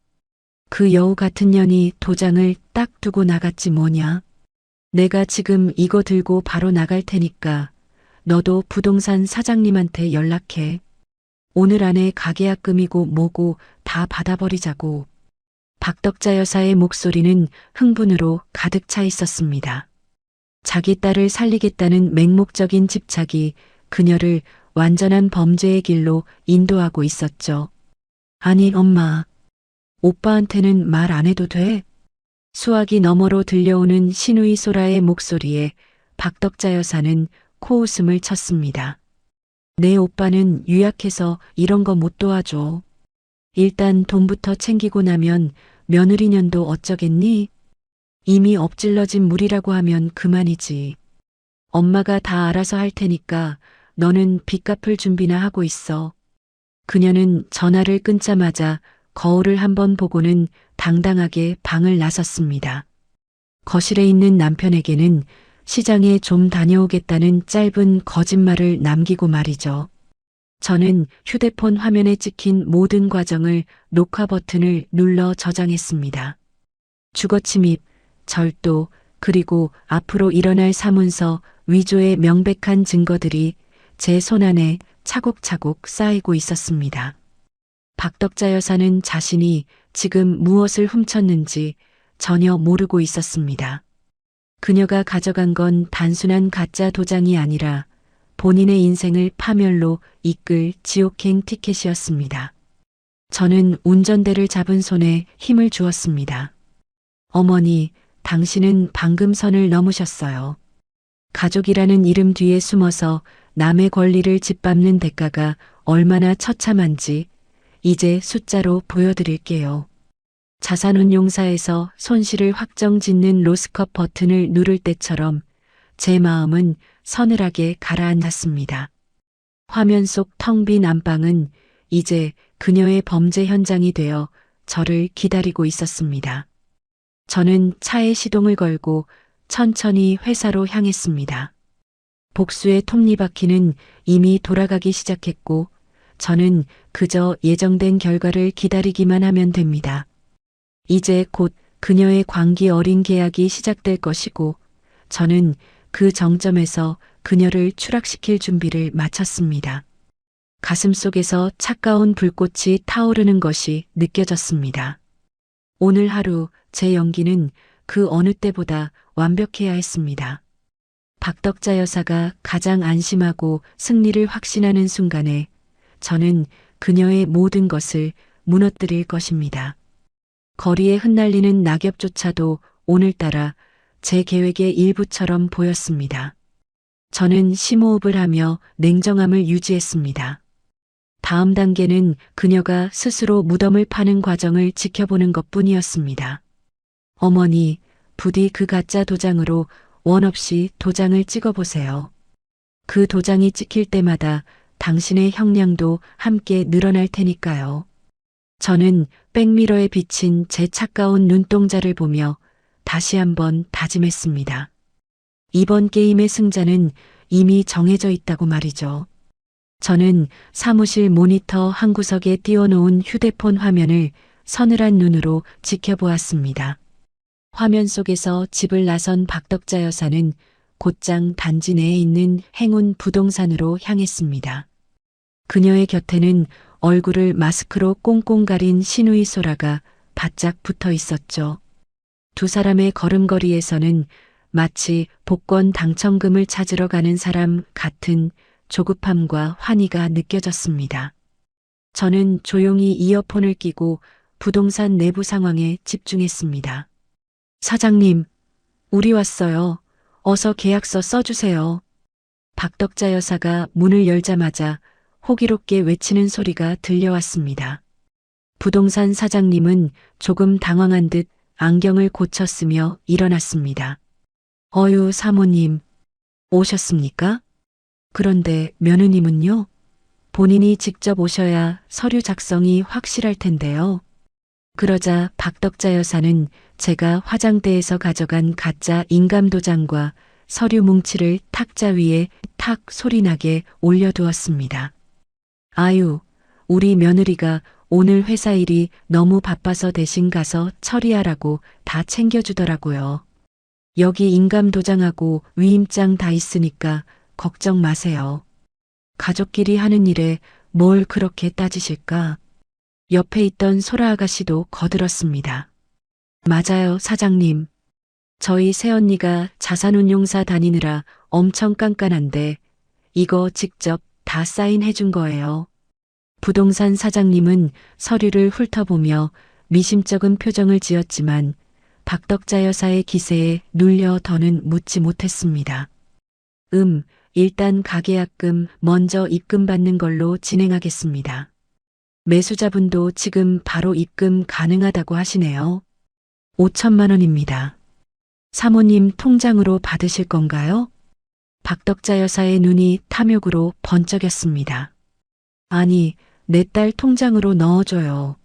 그 여우 같은 년이 도장을 딱 두고 나갔지 뭐냐. 내가 지금 이거 들고 바로 나갈 테니까 너도 부동산 사장님한테 연락해. 오늘 안에 가계약금이고 뭐고 다 받아버리자고. 박덕자 여사의 목소리는 흥분으로 가득 차 있었습니다. 자기 딸을 살리겠다는 맹목적인 집착이 그녀를 완전한 범죄의 길로 인도하고 있었죠. 아니, 엄마. 오빠한테는 말 안 해도 돼? 수화기 너머로 들려오는 시누이 소라의 목소리에 박덕자 여사는 코웃음을 쳤습니다. 내 오빠는 유약해서 이런 거 못 도와줘. 일단 돈부터 챙기고 나면 며느리년도 어쩌겠니? 이미 엎질러진 물이라고 하면 그만이지. 엄마가 다 알아서 할 테니까 너는 빚 갚을 준비나 하고 있어. 그녀는 전화를 끊자마자 거울을 한번 보고는 당당하게 방을 나섰습니다. 거실에 있는 남편에게는 시장에 좀 다녀오겠다는 짧은 거짓말을 남기고 말이죠. 저는 휴대폰 화면에 찍힌 모든 과정을 녹화 버튼을 눌러 저장했습니다. 주거침입, 절도, 그리고 앞으로 일어날 사문서 위조의 명백한 증거들이 제 손안에 차곡차곡 쌓이고 있었습니다. 박덕자 여사는 자신이 지금 무엇을 훔쳤는지 전혀 모르고 있었습니다. 그녀가 가져간 건 단순한 가짜 도장이 아니라 본인의 인생을 파멸로 이끌 지옥행 티켓이었습니다. 저는 운전대를 잡은 손에 힘을 주었습니다. 어머니, 당신은 방금 선을 넘으셨어요. 가족이라는 이름 뒤에 숨어서 남의 권리를 짓밟는 대가가 얼마나 처참한지 이제 숫자로 보여드릴게요. 자산운용사에서 손실을 확정 짓는 로스컵 버튼을 누를 때처럼 제 마음은 서늘하게 가라앉았습니다. 화면 속 텅 빈 안방은 이제 그녀의 범죄 현장이 되어 저를 기다리고 있었습니다. 저는 차에 시동을 걸고 천천히 회사로 향했습니다. 복수의 톱니바퀴는 이미 돌아가기 시작했고 저는 그저 예정된 결과를 기다리기만 하면 됩니다. 이제 곧 그녀의 광기 어린 계약이 시작될 것이고 저는 그 정점에서 그녀를 추락시킬 준비를 마쳤습니다. 가슴속에서 차가운 불꽃이 타오르는 것이 느껴졌습니다. 오늘 하루 제 연기는 그 어느 때보다 완벽해야 했습니다. 박덕자 여사가 가장 안심하고 승리를 확신하는 순간에 저는 그녀의 모든 것을 무너뜨릴 것입니다. 거리에 흩날리는 낙엽조차도 오늘따라 제 계획의 일부처럼 보였습니다. 저는 심호흡을 하며 냉정함을 유지했습니다. 다음 단계는 그녀가 스스로 무덤을 파는 과정을 지켜보는 것뿐이었습니다. 어머니, 부디 그 가짜 도장으로 원 없이 도장을 찍어보세요. 그 도장이 찍힐 때마다 당신의 형량도 함께 늘어날 테니까요. 저는 백미러에 비친 제 차가운 눈동자를 보며 다시 한번 다짐했습니다. 이번 게임의 승자는 이미 정해져 있다고 말이죠. 저는 사무실 모니터 한 구석에 띄워놓은 휴대폰 화면을 서늘한 눈으로 지켜보았습니다. 화면 속에서 집을 나선 박덕자 여사는 곧장 단지 내에 있는 행운 부동산으로 향했습니다. 그녀의 곁에는 얼굴을 마스크로 꽁꽁 가린 시누이 소라가 바짝 붙어 있었죠. 두 사람의 걸음걸이에서는 마치 복권 당첨금을 찾으러 가는 사람 같은 조급함과 환희가 느껴졌습니다. 저는 조용히 이어폰을 끼고 부동산 내부 상황에 집중했습니다. 사장님, 우리 왔어요. 어서 계약서 써주세요. 박덕자 여사가 문을 열자마자 호기롭게 외치는 소리가 들려왔습니다. 부동산 사장님은 조금 당황한 듯 안경을 고쳤으며 일어났습니다. 어유 사모님, 오셨습니까? 그런데 며느님은요? 본인이 직접 오셔야 서류 작성이 확실할 텐데요. 그러자 박덕자 여사는 제가 화장대에서 가져간 가짜 인감도장과 서류 뭉치를 탁자 위에 탁 소리나게 올려두었습니다. 아유, 우리 며느리가 오늘 회사 일이 너무 바빠서 대신 가서 처리하라고 다 챙겨주더라고요. 여기 인감도장하고 위임장 다 있으니까 걱정 마세요. 가족끼리 하는 일에 뭘 그렇게 따지실까? 옆에 있던 소라 아가씨도 거들었습니다. 맞아요, 사장님. 저희 새언니가 자산운용사 다니느라 엄청 깐깐한데 이거 직접 다 사인해 준 거예요. 부동산 사장님은 서류를 훑어보며 미심쩍은 표정을 지었지만 박덕자 여사의 기세에 눌려 더는 묻지 못했습니다. 일단 가계약금 먼저 입금받는 걸로 진행하겠습니다. 매수자분도 지금 바로 입금 가능하다고 하시네요. 5천만 원입니다. 사모님 통장으로 받으실 건가요? 박덕자 여사의 눈이 탐욕으로 번쩍였습니다. 아니, 내 딸 통장으로 넣어줘요.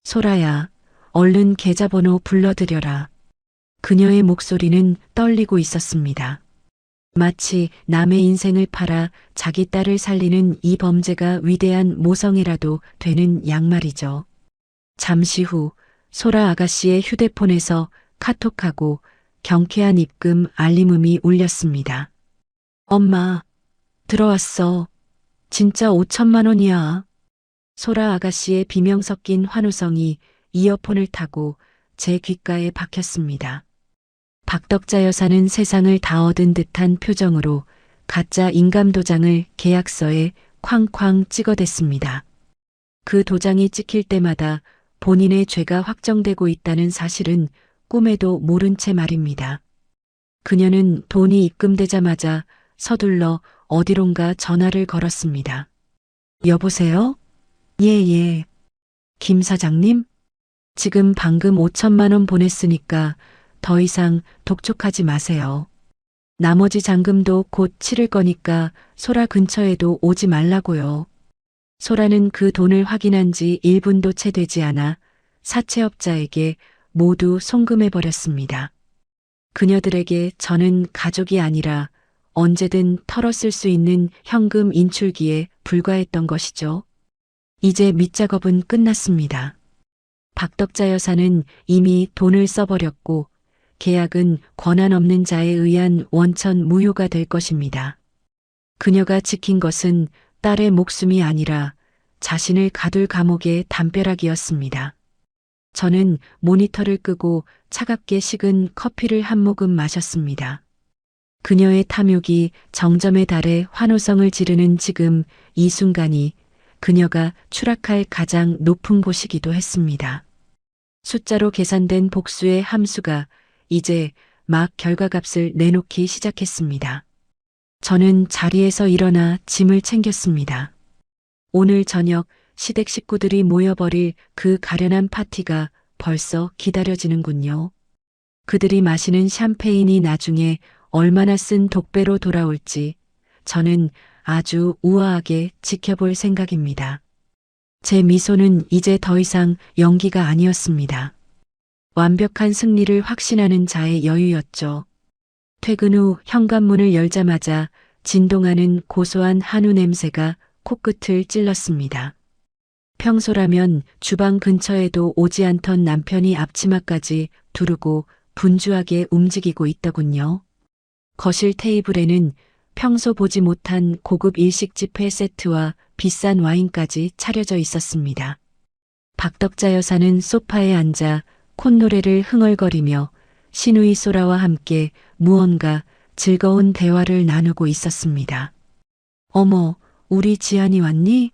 소라야, 얼른 계좌번호 불러드려라. 그녀의 목소리는 떨리고 있었습니다. 마치 남의 인생을 팔아 자기 딸을 살리는 이 범죄가 위대한 모성애라도 되는 양말이죠. 잠시 후 소라 아가씨의 휴대폰에서 카톡하고 경쾌한 입금 알림음이 울렸습니다. 엄마, 들어왔어. 진짜 5천만 원이야. 소라 아가씨의 비명 섞인 환호성이 이어폰을 타고 제 귓가에 박혔습니다. 박덕자 여사는 세상을 다 얻은 듯한 표정으로 가짜 인감도장을 계약서에 쾅쾅 찍어댔습니다. 그 도장이 찍힐 때마다 본인의 죄가 확정되고 있다는 사실은 꿈에도 모른 채 말입니다. 그녀는 돈이 입금되자마자 서둘러 어디론가 전화를 걸었습니다. 여보세요? 예. 김 사장님? 지금 방금 5천만 원 보냈으니까 더 이상 독촉하지 마세요. 나머지 잔금도 곧 치를 거니까 소라 근처에도 오지 말라고요. 소라는 그 돈을 확인한 지 1분도 채 되지 않아 사채업자에게 모두 송금해버렸습니다. 그녀들에게 저는 가족이 아니라 언제든 털어쓸 수 있는 현금 인출기에 불과했던 것이죠. 이제 밑작업은 끝났습니다. 박덕자 여사는 이미 돈을 써버렸고 계약은 권한 없는 자에 의한 원천 무효가 될 것입니다. 그녀가 지킨 것은 딸의 목숨이 아니라 자신을 가둘 감옥의 담벼락이었습니다. 저는 모니터를 끄고 차갑게 식은 커피를 한 모금 마셨습니다. 그녀의 탐욕이 정점에 달해 환호성을 지르는 지금 이 순간이 그녀가 추락할 가장 높은 곳이기도 했습니다. 숫자로 계산된 복수의 함수가 이제 막 결과값을 내놓기 시작했습니다. 저는 자리에서 일어나 짐을 챙겼습니다. 오늘 저녁 시댁 식구들이 모여버릴 그 가련한 파티가 벌써 기다려지는군요. 그들이 마시는 샴페인이 나중에 얼마나 쓴 독배로 돌아올지 저는 아주 우아하게 지켜볼 생각입니다. 제 미소는 이제 더 이상 연기가 아니었습니다. 완벽한 승리를 확신하는 자의 여유였죠. 퇴근 후 현관문을 열자마자 진동하는 고소한 한우 냄새가 코끝을 찔렀습니다. 평소라면 주방 근처에도 오지 않던 남편이 앞치마까지 두르고 분주하게 움직이고 있더군요. 거실 테이블에는 평소 보지 못한 고급 일식집 회 세트와 비싼 와인까지 차려져 있었습니다. 박덕자 여사는 소파에 앉아 콧노래를 흥얼거리며 시누이 소라와 함께 무언가 즐거운 대화를 나누고 있었습니다. 어머, 우리 지안이 왔니?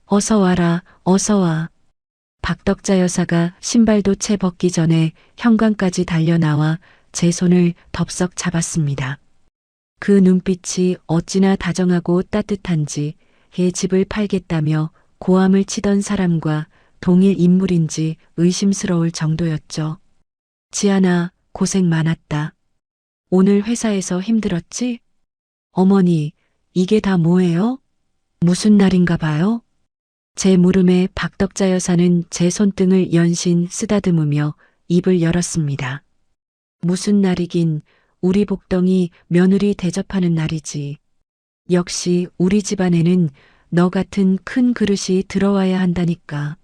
어서 와라, 어서 와. 박덕자 여사가 신발도 채 벗기 전에 현관까지 달려나와 제 손을 덥석 잡았습니다. 그 눈빛이 어찌나 다정하고 따뜻한지 해 집을 팔겠다며 고함을 치던 사람과 동일 인물인지 의심스러울 정도였죠. 지안아, 고생 많았다. 오늘 회사에서 힘들었지? 어머니, 이게 다 뭐예요? 무슨 날인가 봐요? 제 물음에 박덕자 여사는 제 손등을 연신 쓰다듬으며 입을 열었습니다. 무슨 날이긴 우리 복덩이 며느리 대접하는 날이지. 역시 우리 집안에는 너 같은 큰 그릇이 들어와야 한다니까.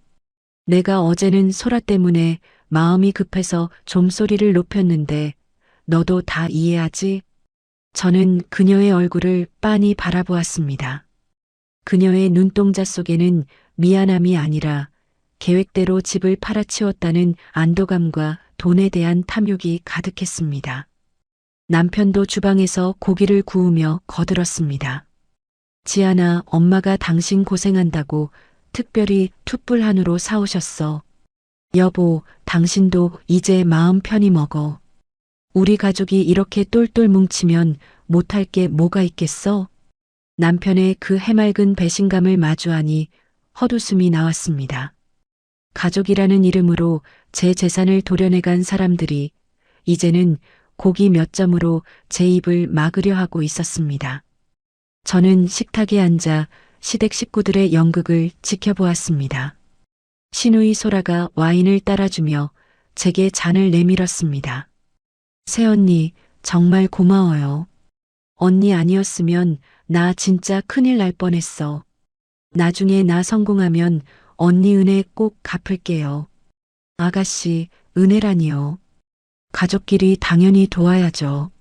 내가 어제는 소라 때문에 마음이 급해서 좀소리를 높였는데 너도 다 이해하지? 저는 그녀의 얼굴을 빤히 바라보았습니다. 그녀의 눈동자 속에는 미안함이 아니라 계획대로 집을 팔아치웠다는 안도감과 돈에 대한 탐욕이 가득했습니다. 남편도 주방에서 고기를 구우며 거들었습니다. 지안아, 엄마가 당신 고생한다고 특별히 툭불 한우로 사오셨어. 여보, 당신도 이제 마음 편히 먹어. 우리 가족이 이렇게 똘똘 뭉치면 못할 게 뭐가 있겠어? 남편의 그 해맑은 배신감을 마주하니 헛웃음이 나왔습니다. 가족이라는 이름으로 제 재산을 도려내간 사람들이 이제는 고기 몇 점으로 제 입을 막으려 하고 있었습니다. 저는 식탁에 앉아 시댁 식구들의 연극을 지켜보았습니다. 시누이 소라가 와인을 따라주며 제게 잔을 내밀었습니다. 새언니, 정말 고마워요. 언니 아니었으면 나 진짜 큰일 날 뻔했어. 나중에 나 성공하면 언니 은혜 꼭 갚을게요. 아가씨, 은혜라니요. 가족끼리 당연히 도와야죠.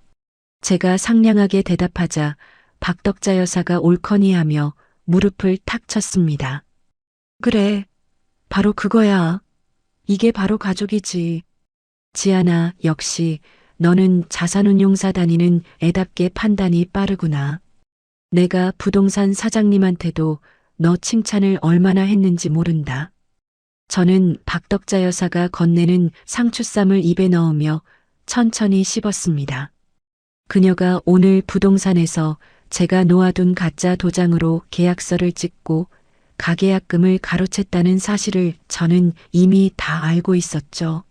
제가 상냥하게 대답하자 박덕자 여사가 옳거니 하며 무릎을 탁 쳤습니다. 그래, 바로 그거야. 이게 바로 가족이지. 지안아, 역시 너는 자산운용사 다니는 애답게 판단이 빠르구나. 내가 부동산 사장님한테도 너 칭찬을 얼마나 했는지 모른다. 저는 박덕자 여사가 건네는 상추쌈을 입에 넣으며 천천히 씹었습니다. 그녀가 오늘 부동산에서 제가 놓아둔 가짜 도장으로 계약서를 찍고 가계약금을 가로챘다는 사실을 저는 이미 다 알고 있었죠.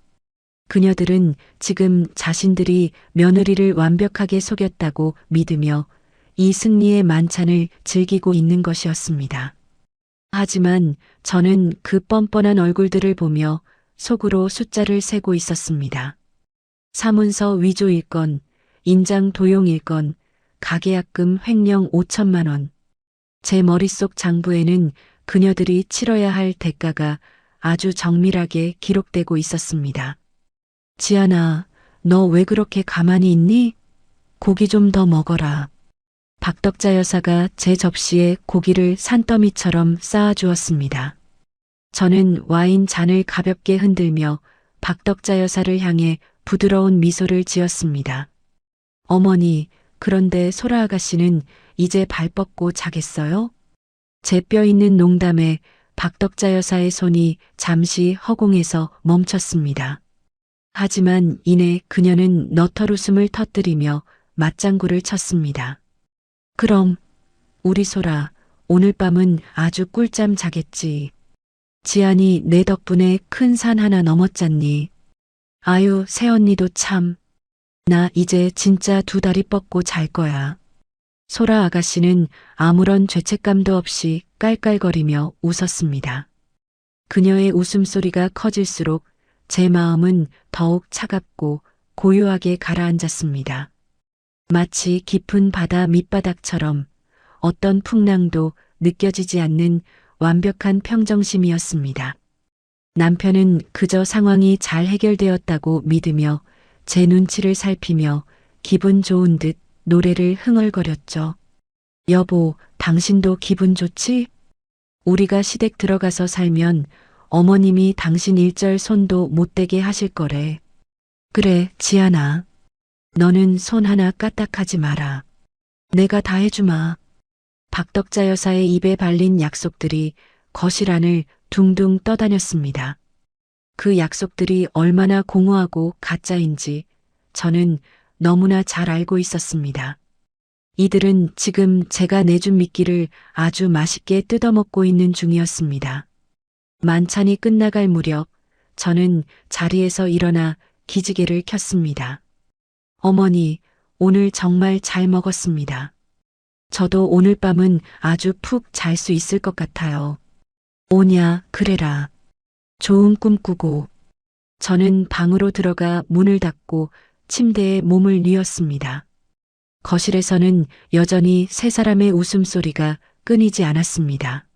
그녀들은 지금 자신들이 며느리를 완벽하게 속였다고 믿으며 이 승리의 만찬을 즐기고 있는 것이었습니다. 하지만 저는 그 뻔뻔한 얼굴들을 보며 속으로 숫자를 세고 있었습니다. 사문서 위조 일건, 인장 도용 일건, 가계약금 횡령 5천만 원. 제 머릿속 장부에는 그녀들이 치러야 할 대가가 아주 정밀하게 기록되고 있었습니다. 지안아, 너 왜 그렇게 가만히 있니? 고기 좀 더 먹어라. 박덕자 여사가 제 접시에 고기를 산더미처럼 쌓아주었습니다. 저는 와인 잔을 가볍게 흔들며 박덕자 여사를 향해 부드러운 미소를 지었습니다. 어머니, 그런데 소라 아가씨는 이제 발 뻗고 자겠어요? 제 뼈 있는 농담에 박덕자 여사의 손이 잠시 허공에서 멈췄습니다. 하지만 이내 그녀는 너털 웃음을 터뜨리며 맞장구를 쳤습니다. 그럼 우리 소라 오늘 밤은 아주 꿀잠 자겠지. 지안이 내 덕분에 큰 산 하나 넘었잖니. 아유, 새언니도 참. 나 이제 진짜 두 다리 뻗고 잘 거야. 소라 아가씨는 아무런 죄책감도 없이 깔깔거리며 웃었습니다. 그녀의 웃음소리가 커질수록 제 마음은 더욱 차갑고 고요하게 가라앉았습니다. 마치 깊은 바다 밑바닥처럼 어떤 풍랑도 느껴지지 않는 완벽한 평정심이었습니다. 남편은 그저 상황이 잘 해결되었다고 믿으며 제 눈치를 살피며 기분 좋은 듯 노래를 흥얼거렸죠. 여보, 당신도 기분 좋지? 우리가 시댁 들어가서 살면 어머님이 당신 일절 손도 못 대게 하실 거래. 그래, 지안아. 너는 손 하나 까딱하지 마라. 내가 다 해주마. 박덕자 여사의 입에 발린 약속들이 거실 안을 둥둥 떠다녔습니다. 그 약속들이 얼마나 공허하고 가짜인지 저는 너무나 잘 알고 있었습니다. 이들은 지금 제가 내준 미끼를 아주 맛있게 뜯어먹고 있는 중이었습니다. 만찬이 끝나갈 무렵 저는 자리에서 일어나 기지개를 켰습니다. 어머니, 오늘 정말 잘 먹었습니다. 저도 오늘 밤은 아주 푹 잘 수 있을 것 같아요. 오냐, 그래라. 좋은 꿈 꾸고. 저는 방으로 들어가 문을 닫고 침대에 몸을 뉘었습니다. 거실에서는 여전히 세 사람의 웃음소리가 끊이지 않았습니다.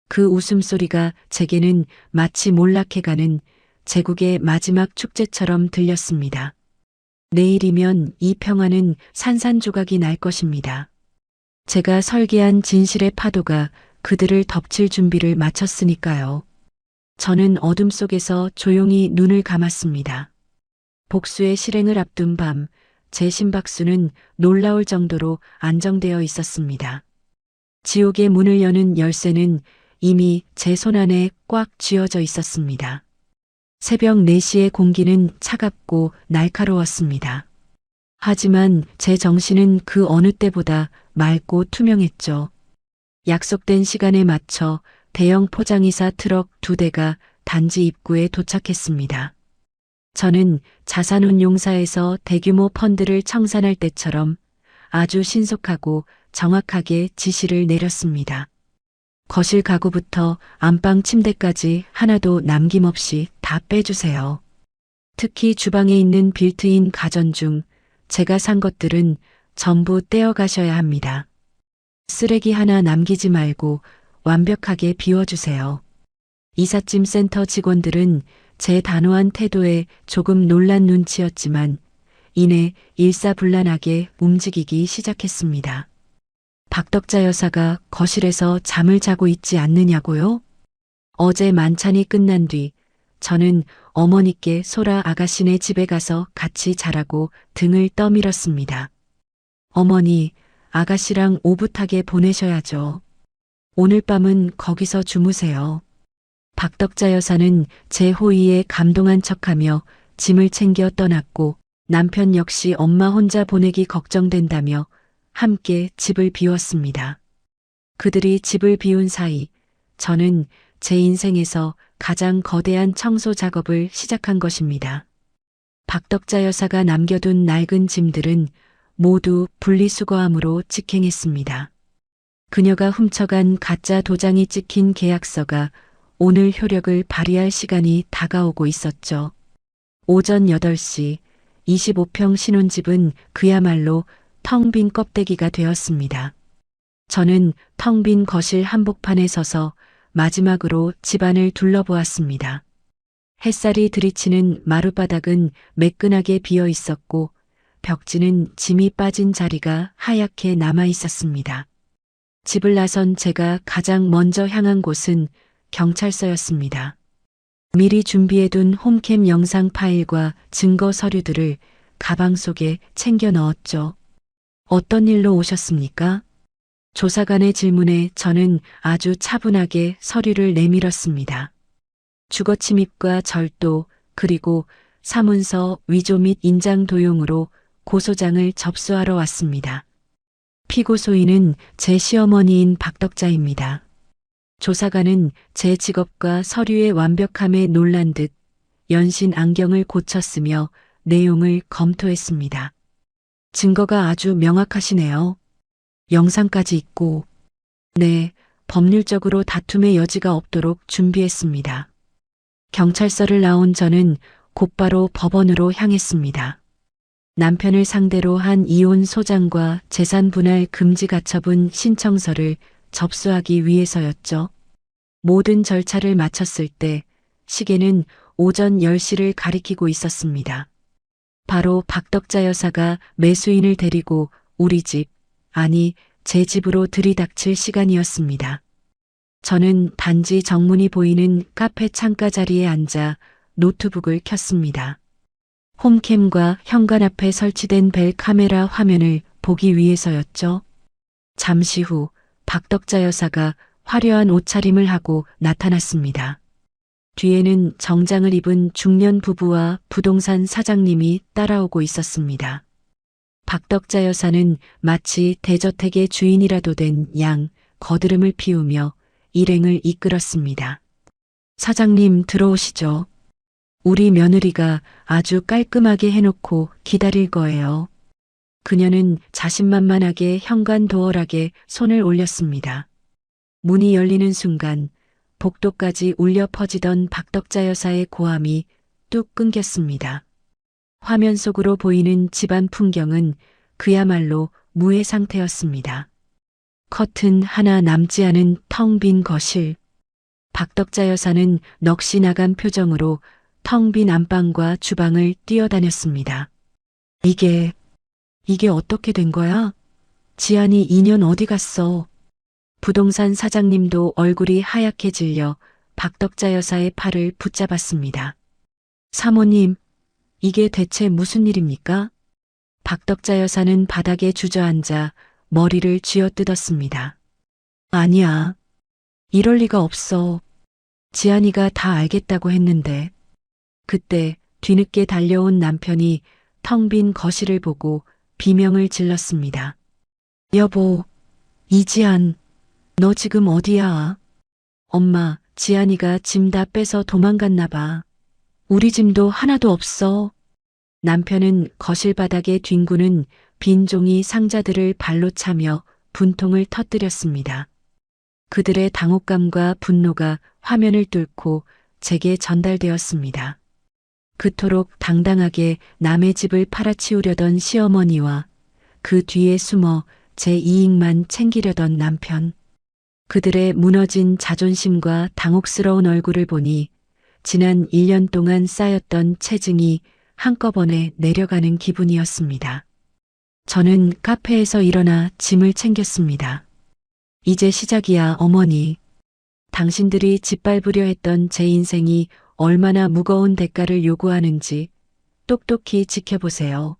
그 웃음소리가 제게는 마치 몰락해가는 제국의 마지막 축제처럼 들렸습니다. 내일이면 이 평화는 산산조각이 날 것입니다. 제가 설계한 진실의 파도가 그들을 덮칠 준비를 마쳤으니까요. 저는 어둠 속에서 조용히 눈을 감았습니다. 복수의 실행을 앞둔 밤, 제 심박수는 놀라울 정도로 안정되어 있었습니다. 지옥의 문을 여는 열쇠는 이미 제 손 안에 꽉 쥐어져 있었습니다. 새벽 4시의 공기는 차갑고 날카로웠습니다. 하지만 제 정신은 그 어느 때보다 맑고 투명했죠. 약속된 시간에 맞춰 대형 포장이사 트럭 2대가 단지 입구에 도착했습니다. 저는 자산운용사에서 대규모 펀드를 청산할 때처럼 아주 신속하고 정확하게 지시를 내렸습니다. 거실 가구부터 안방 침대까지 하나도 남김없이 다 빼주세요. 특히 주방에 있는 빌트인 가전 중 제가 산 것들은 전부 떼어가셔야 합니다. 쓰레기 하나 남기지 말고 완벽하게 비워주세요. 이삿짐 센터 직원들은 제 단호한 태도에 조금 놀란 눈치였지만 이내 일사불란하게 움직이기 시작했습니다. 박덕자 여사가 거실에서 잠을 자고 있지 않느냐고요? 어제 만찬이 끝난 뒤 저는 어머니께 소라 아가씨네 집에 가서 같이 자라고 등을 떠밀었습니다. 어머니, 아가씨랑 오붓하게 보내셔야죠. 오늘 밤은 거기서 주무세요. 박덕자 여사는 제 호의에 감동한 척하며 짐을 챙겨 떠났고 남편 역시 엄마 혼자 보내기 걱정된다며 함께 집을 비웠습니다. 그들이 집을 비운 사이 저는 제 인생에서 가장 거대한 청소 작업을 시작한 것입니다. 박덕자 여사가 남겨둔 낡은 짐들은 모두 분리수거함으로 직행했습니다. 그녀가 훔쳐간 가짜 도장이 찍힌 계약서가 오늘 효력을 발휘할 시간이 다가오고 있었죠. 오전 8시 25평 신혼집은 그야말로 텅 빈 껍데기가 되었습니다. 저는 텅 빈 거실 한복판에 서서 마지막으로 집안을 둘러보았습니다. 햇살이 들이치는 마룻바닥은 매끈하게 비어 있었고 벽지는 짐이 빠진 자리가 하얗게 남아 있었습니다. 집을 나선 제가 가장 먼저 향한 곳은 경찰서였습니다. 미리 준비해둔 홈캠 영상 파일과 증거 서류들을 가방 속에 챙겨 넣었죠. 어떤 일로 오셨습니까? 조사관의 질문에 저는 아주 차분하게 서류를 내밀었습니다. 주거 침입과 절도, 그리고 사문서 위조 및 인장 도용으로 고소장을 접수하러 왔습니다. 피고 소인은 제 시어머니인 박덕자입니다. 조사관은 제 직업과 서류의 완벽함에 놀란 듯 연신 안경을 고쳤으며 내용을 검토했습니다. 증거가 아주 명확하시네요. 영상까지 있고. 네, 법률적으로 다툼의 여지가 없도록 준비했습니다. 경찰서를 나온 저는 곧바로 법원으로 향했습니다. 남편을 상대로 한 이혼 소장과 재산 분할 금지 가처분 신청서를 접수하기 위해서였죠. 모든 절차를 마쳤을 때 시계는 오전 10시를 가리키고 있었습니다. 바로 박덕자 여사가 매수인을 데리고 우리 집, 아니 제 집으로 들이닥칠 시간이었습니다. 저는 단지 정문이 보이는 카페 창가 자리에 앉아 노트북을 켰습니다. 홈캠과 현관 앞에 설치된 벨 카메라 화면을 보기 위해서였죠. 잠시 후 박덕자 여사가 화려한 옷차림을 하고 나타났습니다. 뒤에는 정장을 입은 중년 부부와 부동산 사장님이 따라오고 있었습니다. 박덕자 여사는 마치 대저택의 주인이라도 된 양 거드름을 피우며 일행을 이끌었습니다. 사장님 들어오시죠. 우리 며느리가 아주 깔끔하게 해놓고 기다릴 거예요. 그녀는 자신만만하게 현관 도어락에 손을 올렸습니다. 문이 열리는 순간 복도까지 울려 퍼지던 박덕자 여사의 고함이 뚝 끊겼습니다. 화면 속으로 보이는 집안 풍경은 그야말로 무해 상태였습니다. 커튼 하나 남지 않은 텅 빈 거실. 박덕자 여사는 넋이 나간 표정으로 텅 빈 안방과 주방을 뛰어다녔습니다. 이게 어떻게 된 거야? 지안이 2년 어디 갔어? 부동산 사장님도 얼굴이 하얗게 질려 박덕자 여사의 팔을 붙잡았습니다. 사모님, 이게 대체 무슨 일입니까? 박덕자 여사는 바닥에 주저앉아 머리를 쥐어뜯었습니다. 아니야. 이럴 리가 없어. 지안이가 다 알겠다고 했는데. 그때 뒤늦게 달려온 남편이 텅 빈 거실을 보고 비명을 질렀습니다. 여보, 이지안, 너 지금 어디야? 엄마, 지안이가 짐 다 빼서 도망갔나 봐. 우리 짐도 하나도 없어. 남편은 거실 바닥에 뒹구는 빈 종이 상자들을 발로 차며 분통을 터뜨렸습니다. 그들의 당혹감과 분노가 화면을 뚫고 제게 전달되었습니다. 그토록 당당하게 남의 집을 팔아치우려던 시어머니와 그 뒤에 숨어 제 이익만 챙기려던 남편. 그들의 무너진 자존심과 당혹스러운 얼굴을 보니 지난 1년 동안 쌓였던 체증이 한꺼번에 내려가는 기분이었습니다. 저는 카페에서 일어나 짐을 챙겼습니다. 이제 시작이야, 어머니. 당신들이 짓밟으려 했던 제 인생이 얼마나 무거운 대가를 요구하는지 똑똑히 지켜보세요.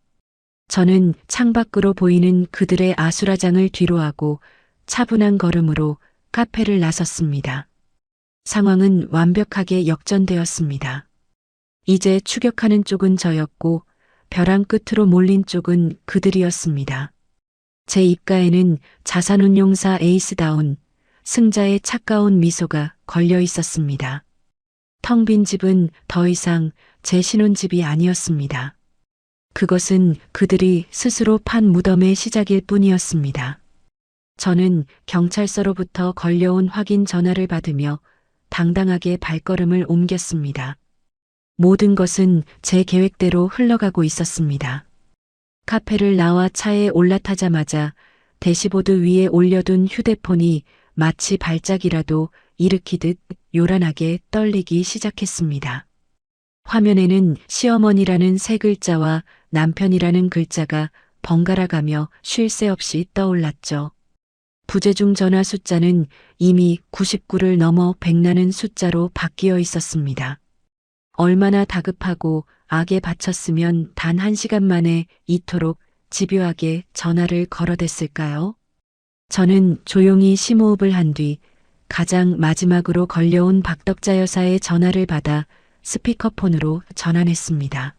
저는 창밖으로 보이는 그들의 아수라장을 뒤로하고 차분한 걸음으로 카페를 나섰습니다. 상황은 완벽하게 역전되었습니다. 이제 추격하는 쪽은 저였고 벼랑 끝으로 몰린 쪽은 그들이었습니다. 제 입가에는 자산운용사 에이스다운 승자의 차가운 미소가 걸려 있었습니다. 텅 빈 집은 더 이상 제 신혼집이 아니었습니다. 그것은 그들이 스스로 판 무덤의 시작일 뿐이었습니다. 저는 경찰서로부터 걸려온 확인 전화를 받으며 당당하게 발걸음을 옮겼습니다. 모든 것은 제 계획대로 흘러가고 있었습니다. 카페를 나와 차에 올라타자마자 대시보드 위에 올려둔 휴대폰이 마치 발작이라도 일으키듯 요란하게 떨리기 시작했습니다. 화면에는 시어머니라는 세 글자와 남편이라는 글자가 번갈아가며 쉴 새 없이 떠올랐죠. 부재중 전화 숫자는 이미 99를 넘어 100라는 숫자로 바뀌어 있었습니다. 얼마나 다급하고 악에 바쳤으면 단 1시간 만에 이토록 집요하게 전화를 걸어댔을까요? 저는 조용히 심호흡을 한 뒤 가장 마지막으로 걸려온 박덕자 여사의 전화를 받아 스피커폰으로 전환했습니다.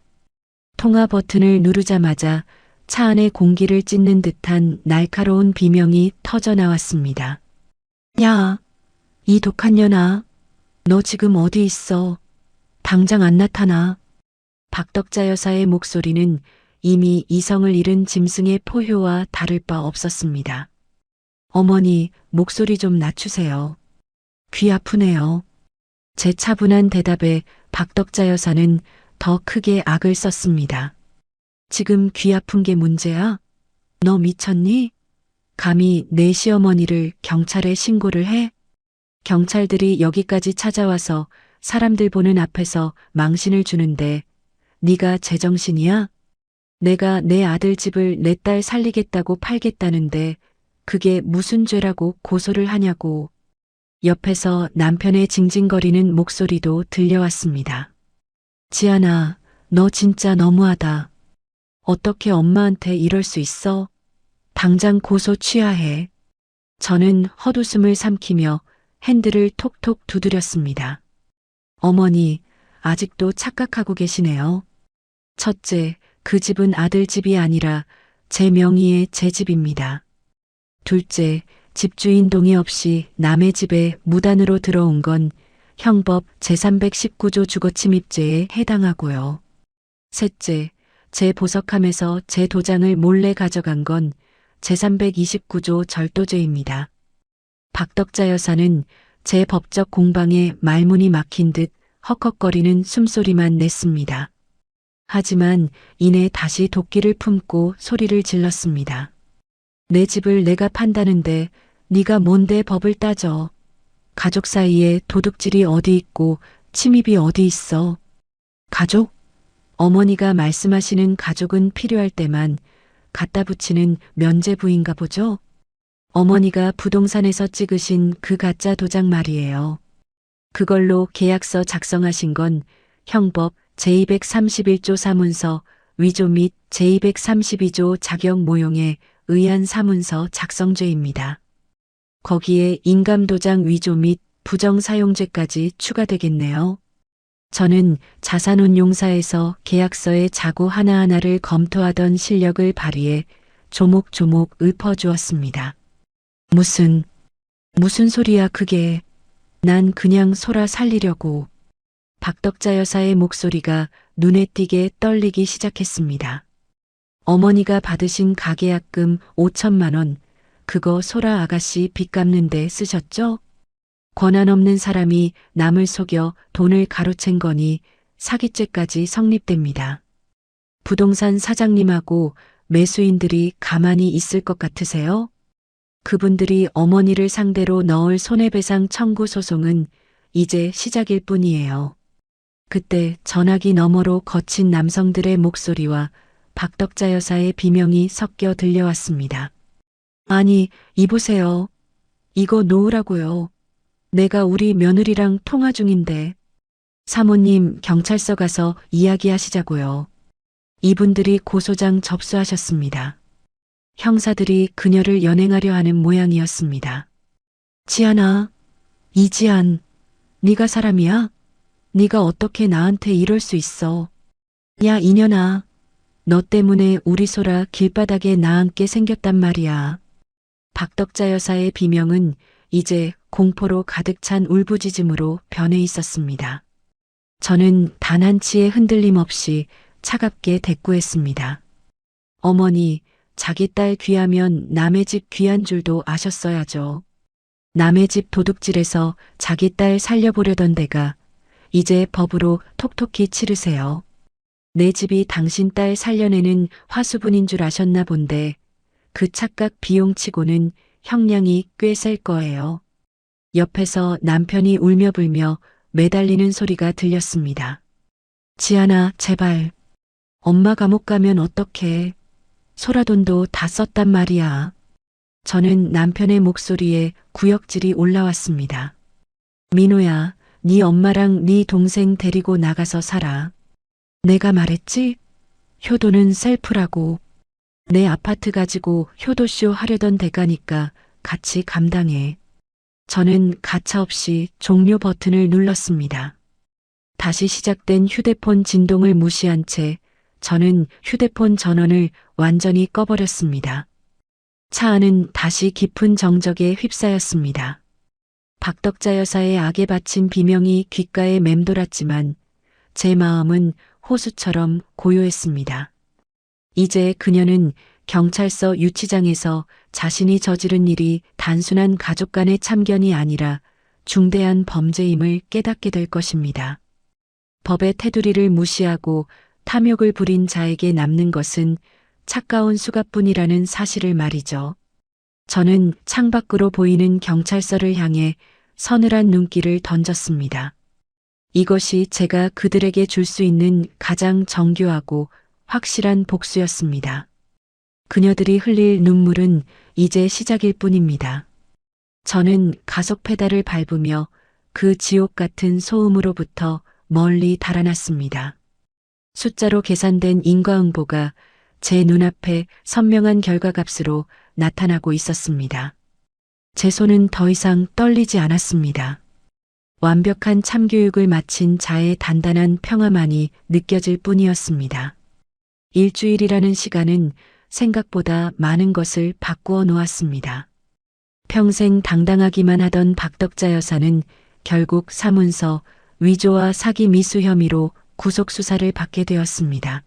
통화 버튼을 누르자마자 차 안의 공기를 찢는 듯한 날카로운 비명이 터져 나왔습니다. 야, 이 독한 년아, 너 지금 어디 있어? 당장 안 나타나. 박덕자 여사의 목소리는 이미 이성을 잃은 짐승의 포효와 다를 바 없었습니다. 어머니, 목소리 좀 낮추세요. 귀 아프네요. 제 차분한 대답에 박덕자 여사는 더 크게 악을 썼습니다. 지금 귀 아픈 게 문제야? 너 미쳤니? 감히 내 시어머니를 경찰에 신고를 해? 경찰들이 여기까지 찾아와서 사람들 보는 앞에서 망신을 주는데 네가 제정신이야? 내가 내 아들 집을 내 딸 살리겠다고 팔겠다는데 그게 무슨 죄라고 고소를 하냐고. 옆에서 남편의 징징거리는 목소리도 들려왔습니다. 지안아, 너 진짜 너무하다. 어떻게 엄마한테 이럴 수 있어? 당장 고소 취하해. 저는 헛웃음을 삼키며 핸들을 톡톡 두드렸습니다. 어머니, 아직도 착각하고 계시네요. 첫째, 그 집은 아들 집이 아니라 제 명의의 제 집입니다. 둘째, 집주인 동의 없이 남의 집에 무단으로 들어온 건 형법 제319조 주거침입죄에 해당하고요. 셋째, 제 보석함에서 제 도장을 몰래 가져간 건 제329조 절도죄입니다. 박덕자 여사는 제 법적 공방에 말문이 막힌 듯 헉헉거리는 숨소리만 냈습니다. 하지만 이내 다시 도끼를 품고 소리를 질렀습니다. 내 집을 내가 판다는데 네가 뭔데 법을 따져. 가족 사이에 도둑질이 어디 있고 침입이 어디 있어. 가족? 어머니가 말씀하시는 가족은 필요할 때만 갖다 붙이는 면죄부인가 보죠? 어머니가 부동산에서 찍으신 그 가짜 도장 말이에요. 그걸로 계약서 작성하신 건 형법 제231조 사문서 위조 및 제232조 자격 모용에 의한 사문서 작성죄입니다. 거기에 인감도장 위조 및 부정사용죄까지 추가되겠네요. 저는 자산운용사에서 계약서의 자구 하나하나를 검토하던 실력을 발휘해 조목조목 읊어주었습니다. 무슨 소리야 그게. 난 그냥 소라 살리려고. 박덕자 여사의 목소리가 눈에 띄게 떨리기 시작했습니다. 어머니가 받으신 가계약금 5천만 원, 그거 소라 아가씨 빚 갚는 데 쓰셨죠? 권한 없는 사람이 남을 속여 돈을 가로챈 거니 사기죄까지 성립됩니다. 부동산 사장님하고 매수인들이 가만히 있을 것 같으세요? 그분들이 어머니를 상대로 넣을 손해배상 청구 소송은 이제 시작일 뿐이에요. 그때 전화기 너머로 거친 남성들의 목소리와 박덕자 여사의 비명이 섞여 들려왔습니다. 아니, 이보세요. 이거 놓으라고요. 내가 우리 며느리랑 통화 중인데. 사모님, 경찰서 가서 이야기하시자고요. 이분들이 고소장 접수하셨습니다. 형사들이 그녀를 연행하려 하는 모양이었습니다. 지안아, 이지안, 네가 사람이야? 네가 어떻게 나한테 이럴 수 있어? 야, 이년아, 너 때문에 우리 소라 길바닥에 나앉게 생겼단 말이야. 박덕자 여사의 비명은 이제 공포로 가득 찬 울부짖음으로 변해 있었습니다. 저는 단 한치의 흔들림 없이 차갑게 대꾸했습니다. 어머니, 자기 딸 귀하면 남의 집 귀한 줄도 아셨어야죠. 남의 집 도둑질에서 자기 딸 살려보려던 데가 이제 법으로 톡톡히 치르세요. 내 집이 당신 딸 살려내는 화수분인 줄 아셨나 본데 그 착각 비용치고는 형량이 꽤 셀 거예요. 옆에서 남편이 울며불며 매달리는 소리가 들렸습니다. 지안아, 제발. 엄마 감옥 가면 어떡해. 소라돈도 다 썼단 말이야. 저는 남편의 목소리에 구역질이 올라왔습니다. 민호야, 네 엄마랑 네 동생 데리고 나가서 살아. 내가 말했지? 효도는 셀프라고. 내 아파트 가지고 효도쇼 하려던 대가니까 같이 감당해. 저는 가차없이 종료 버튼을 눌렀습니다. 다시 시작된 휴대폰 진동을 무시한 채 저는 휴대폰 전원을 완전히 꺼버렸습니다. 차 안은 다시 깊은 정적에 휩싸였습니다. 박덕자 여사의 악에 바친 비명이 귓가에 맴돌았지만 제 마음은 호수처럼 고요했습니다. 이제 그녀는 경찰서 유치장에서 자신이 저지른 일이 단순한 가족 간의 참견이 아니라 중대한 범죄임을 깨닫게 될 것입니다. 법의 테두리를 무시하고 탐욕을 부린 자에게 남는 것은 차가운 수갑뿐이라는 사실을 말이죠. 저는 창밖으로 보이는 경찰서를 향해 서늘한 눈길을 던졌습니다. 이것이 제가 그들에게 줄 수 있는 가장 정교하고 확실한 복수였습니다. 그녀들이 흘릴 눈물은 이제 시작일 뿐입니다. 저는 가속 페달을 밟으며 그 지옥 같은 소음으로부터 멀리 달아났습니다. 숫자로 계산된 인과응보가 제 눈앞에 선명한 결과값으로 나타나고 있었습니다. 제 손은 더 이상 떨리지 않았습니다. 완벽한 참교육을 마친 자의 단단한 평화만이 느껴질 뿐이었습니다. 일주일이라는 시간은 생각보다 많은 것을 바꾸어 놓았습니다. 평생 당당하기만 하던 박덕자 여사는 결국 사문서 위조와 사기 미수 혐의로 구속 수사를 받게 되었습니다.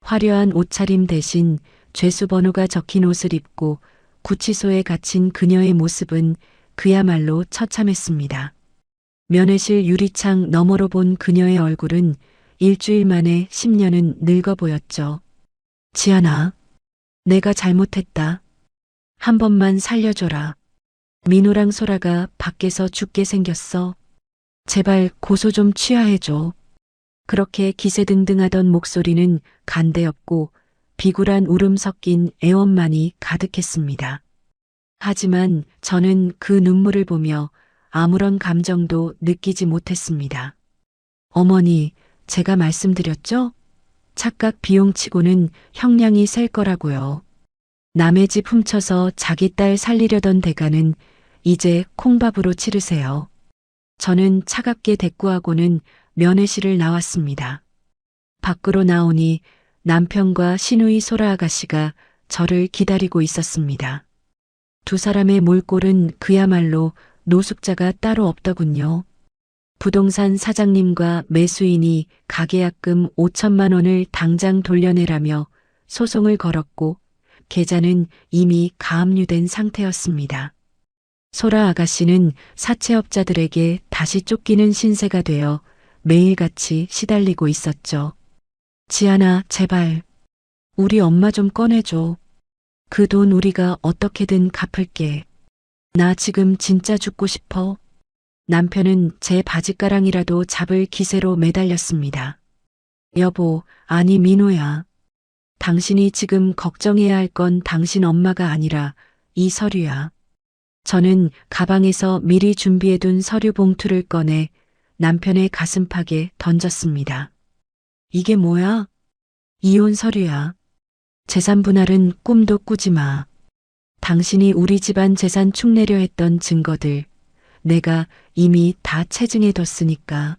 화려한 옷차림 대신 죄수 번호가 적힌 옷을 입고 구치소에 갇힌 그녀의 모습은 그야말로 처참했습니다. 면회실 유리창 너머로 본 그녀의 얼굴은 일주일 만에 10년은 늙어 보였죠. 지안아, 내가 잘못했다. 한 번만 살려줘라. 민호랑 소라가 밖에서 죽게 생겼어. 제발 고소 좀 취하해줘. 그렇게 기세등등하던 목소리는 간대였고 비굴한 울음 섞인 애원만이 가득했습니다. 하지만 저는 그 눈물을 보며 아무런 감정도 느끼지 못했습니다. 어머니, 제가 말씀드렸죠? 착각 비용치고는 형량이 셀 거라고요. 남의 집 훔쳐서 자기 딸 살리려던 대가는 이제 콩밥으로 치르세요. 저는 차갑게 대꾸하고는 면회실을 나왔습니다. 밖으로 나오니 남편과 시누이 소라 아가씨가 저를 기다리고 있었습니다. 두 사람의 몰골은 그야말로 노숙자가 따로 없더군요. 부동산 사장님과 매수인이 가계약금 5천만 원을 당장 돌려내라며 소송을 걸었고 계좌는 이미 가압류된 상태였습니다. 소라 아가씨는 사채업자들에게 다시 쫓기는 신세가 되어 매일같이 시달리고 있었죠. 지안아, 제발. 우리 엄마 좀 꺼내줘. 그 돈 우리가 어떻게든 갚을게. 나 지금 진짜 죽고 싶어. 남편은 제 바짓가랑이라도 잡을 기세로 매달렸습니다. 여보, 아니 민호야. 당신이 지금 걱정해야 할 건 당신 엄마가 아니라 이 서류야. 저는 가방에서 미리 준비해둔 서류 봉투를 꺼내 남편의 가슴팍에 던졌습니다. 이게 뭐야? 이혼 서류야. 재산 분할은 꿈도 꾸지 마. 당신이 우리 집안 재산 축내려 했던 증거들 내가 이미 다 체증해뒀으니까.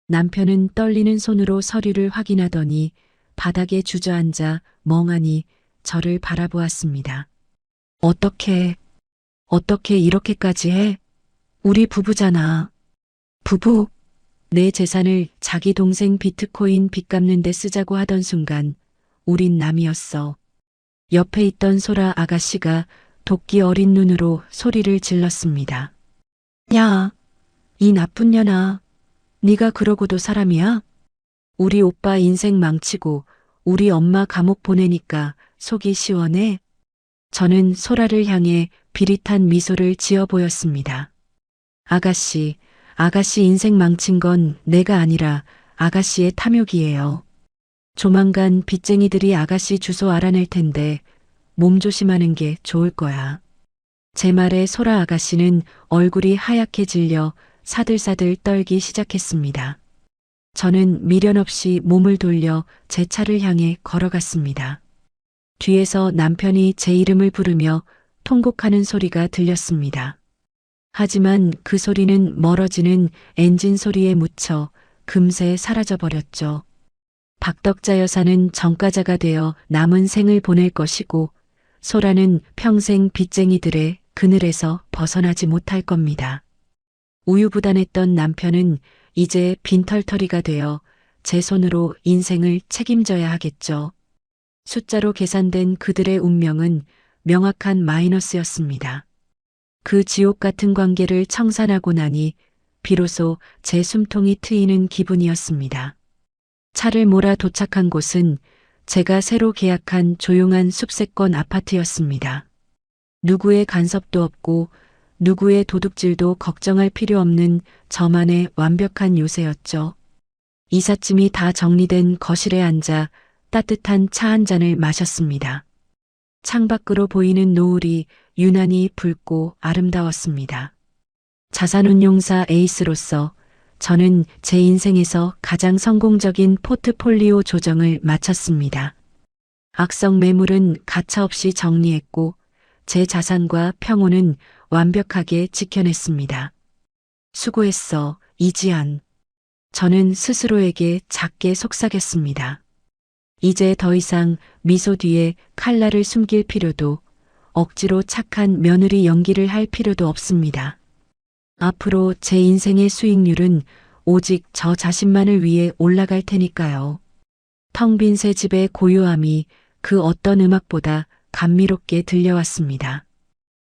남편은 떨리는 손으로 서류를 확인하더니 바닥에 주저앉아 멍하니 저를 바라보았습니다. 어떻게 이렇게까지 해? 우리 부부잖아. 부부? 내 재산을 자기 동생 비트코인 빚 갚는 데 쓰자고 하던 순간 우린 남이었어. 옆에 있던 소라 아가씨가 도끼 어린 눈으로 소리를 질렀습니다. 야, 이 나쁜 년아. 네가 그러고도 사람이야? 우리 오빠 인생 망치고 우리 엄마 감옥 보내니까 속이 시원해? 저는 소라를 향해 비릿한 미소를 지어 보였습니다. 아가씨 인생 망친 건 내가 아니라 아가씨의 탐욕이에요. 조만간 빚쟁이들이 아가씨 주소 알아낼 텐데 몸조심하는 게 좋을 거야. 제 말에 소라 아가씨는 얼굴이 하얗게 질려 사들사들 떨기 시작했습니다. 저는 미련 없이 몸을 돌려 제 차를 향해 걸어갔습니다. 뒤에서 남편이 제 이름을 부르며 통곡하는 소리가 들렸습니다. 하지만 그 소리는 멀어지는 엔진 소리에 묻혀 금세 사라져 버렸죠. 박덕자 여사는 전과자가 되어 남은 생을 보낼 것이고 소라는 평생 빚쟁이들의 그늘에서 벗어나지 못할 겁니다. 우유부단했던 남편은 이제 빈털터리가 되어 제 손으로 인생을 책임져야 하겠죠. 숫자로 계산된 그들의 운명은 명확한 마이너스였습니다. 그 지옥 같은 관계를 청산하고 나니 비로소 제 숨통이 트이는 기분이었습니다. 차를 몰아 도착한 곳은 제가 새로 계약한 조용한 숲세권 아파트였습니다. 누구의 간섭도 없고 누구의 도둑질도 걱정할 필요 없는 저만의 완벽한 요새였죠. 이삿짐이 다 정리된 거실에 앉아 따뜻한 차 한 잔을 마셨습니다. 창밖으로 보이는 노을이 유난히 붉고 아름다웠습니다. 자산운용사 에이스로서 저는 제 인생에서 가장 성공적인 포트폴리오 조정을 마쳤습니다. 악성 매물은 가차없이 정리했고 제 자산과 평온은 완벽하게 지켜냈습니다. 수고했어, 이지연. 저는 스스로에게 작게 속삭였습니다. 이제 더 이상 미소 뒤에 칼날을 숨길 필요도 억지로 착한 며느리 연기를 할 필요도 없습니다. 앞으로 제 인생의 수익률은 오직 저 자신만을 위해 올라갈 테니까요. 텅 빈 새 집의 고요함이 그 어떤 음악보다 감미롭게 들려왔습니다.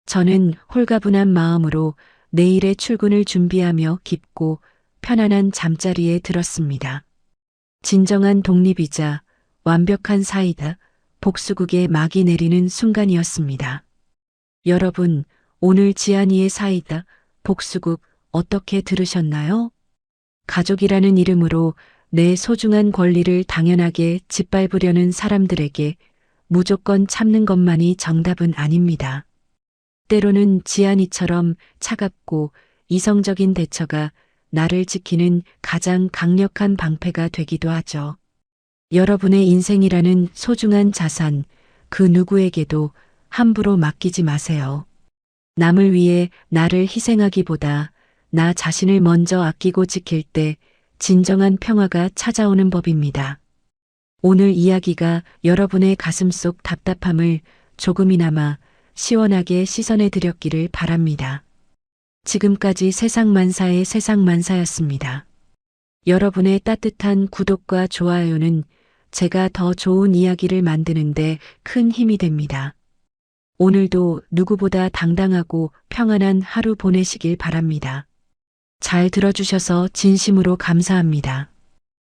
저는 홀가분한 마음으로 내일의 출근을 준비하며 깊고 편안한 잠자리에 들었습니다. 진정한 독립이자 완벽한 사이다, 복수극의 막이 내리는 순간이었습니다. 여러분, 오늘 지안이의 사이다, 복수극 어떻게 들으셨나요? 가족이라는 이름으로 내 소중한 권리를 당연하게 짓밟으려는 사람들에게 무조건 참는 것만이 정답은 아닙니다. 때로는 지안이처럼 차갑고 이성적인 대처가 나를 지키는 가장 강력한 방패가 되기도 하죠. 여러분의 인생이라는 소중한 자산, 그 누구에게도 함부로 맡기지 마세요. 남을 위해 나를 희생하기보다 나 자신을 먼저 아끼고 지킬 때 진정한 평화가 찾아오는 법입니다. 오늘 이야기가 여러분의 가슴속 답답함을 조금이나마 시원하게 씻어내 드렸기를 바랍니다. 지금까지 세상만사의 세상만사였습니다. 여러분의 따뜻한 구독과 좋아요는 제가 더 좋은 이야기를 만드는데 큰 힘이 됩니다. 오늘도 누구보다 당당하고 평안한 하루 보내시길 바랍니다. 잘 들어주셔서 진심으로 감사합니다.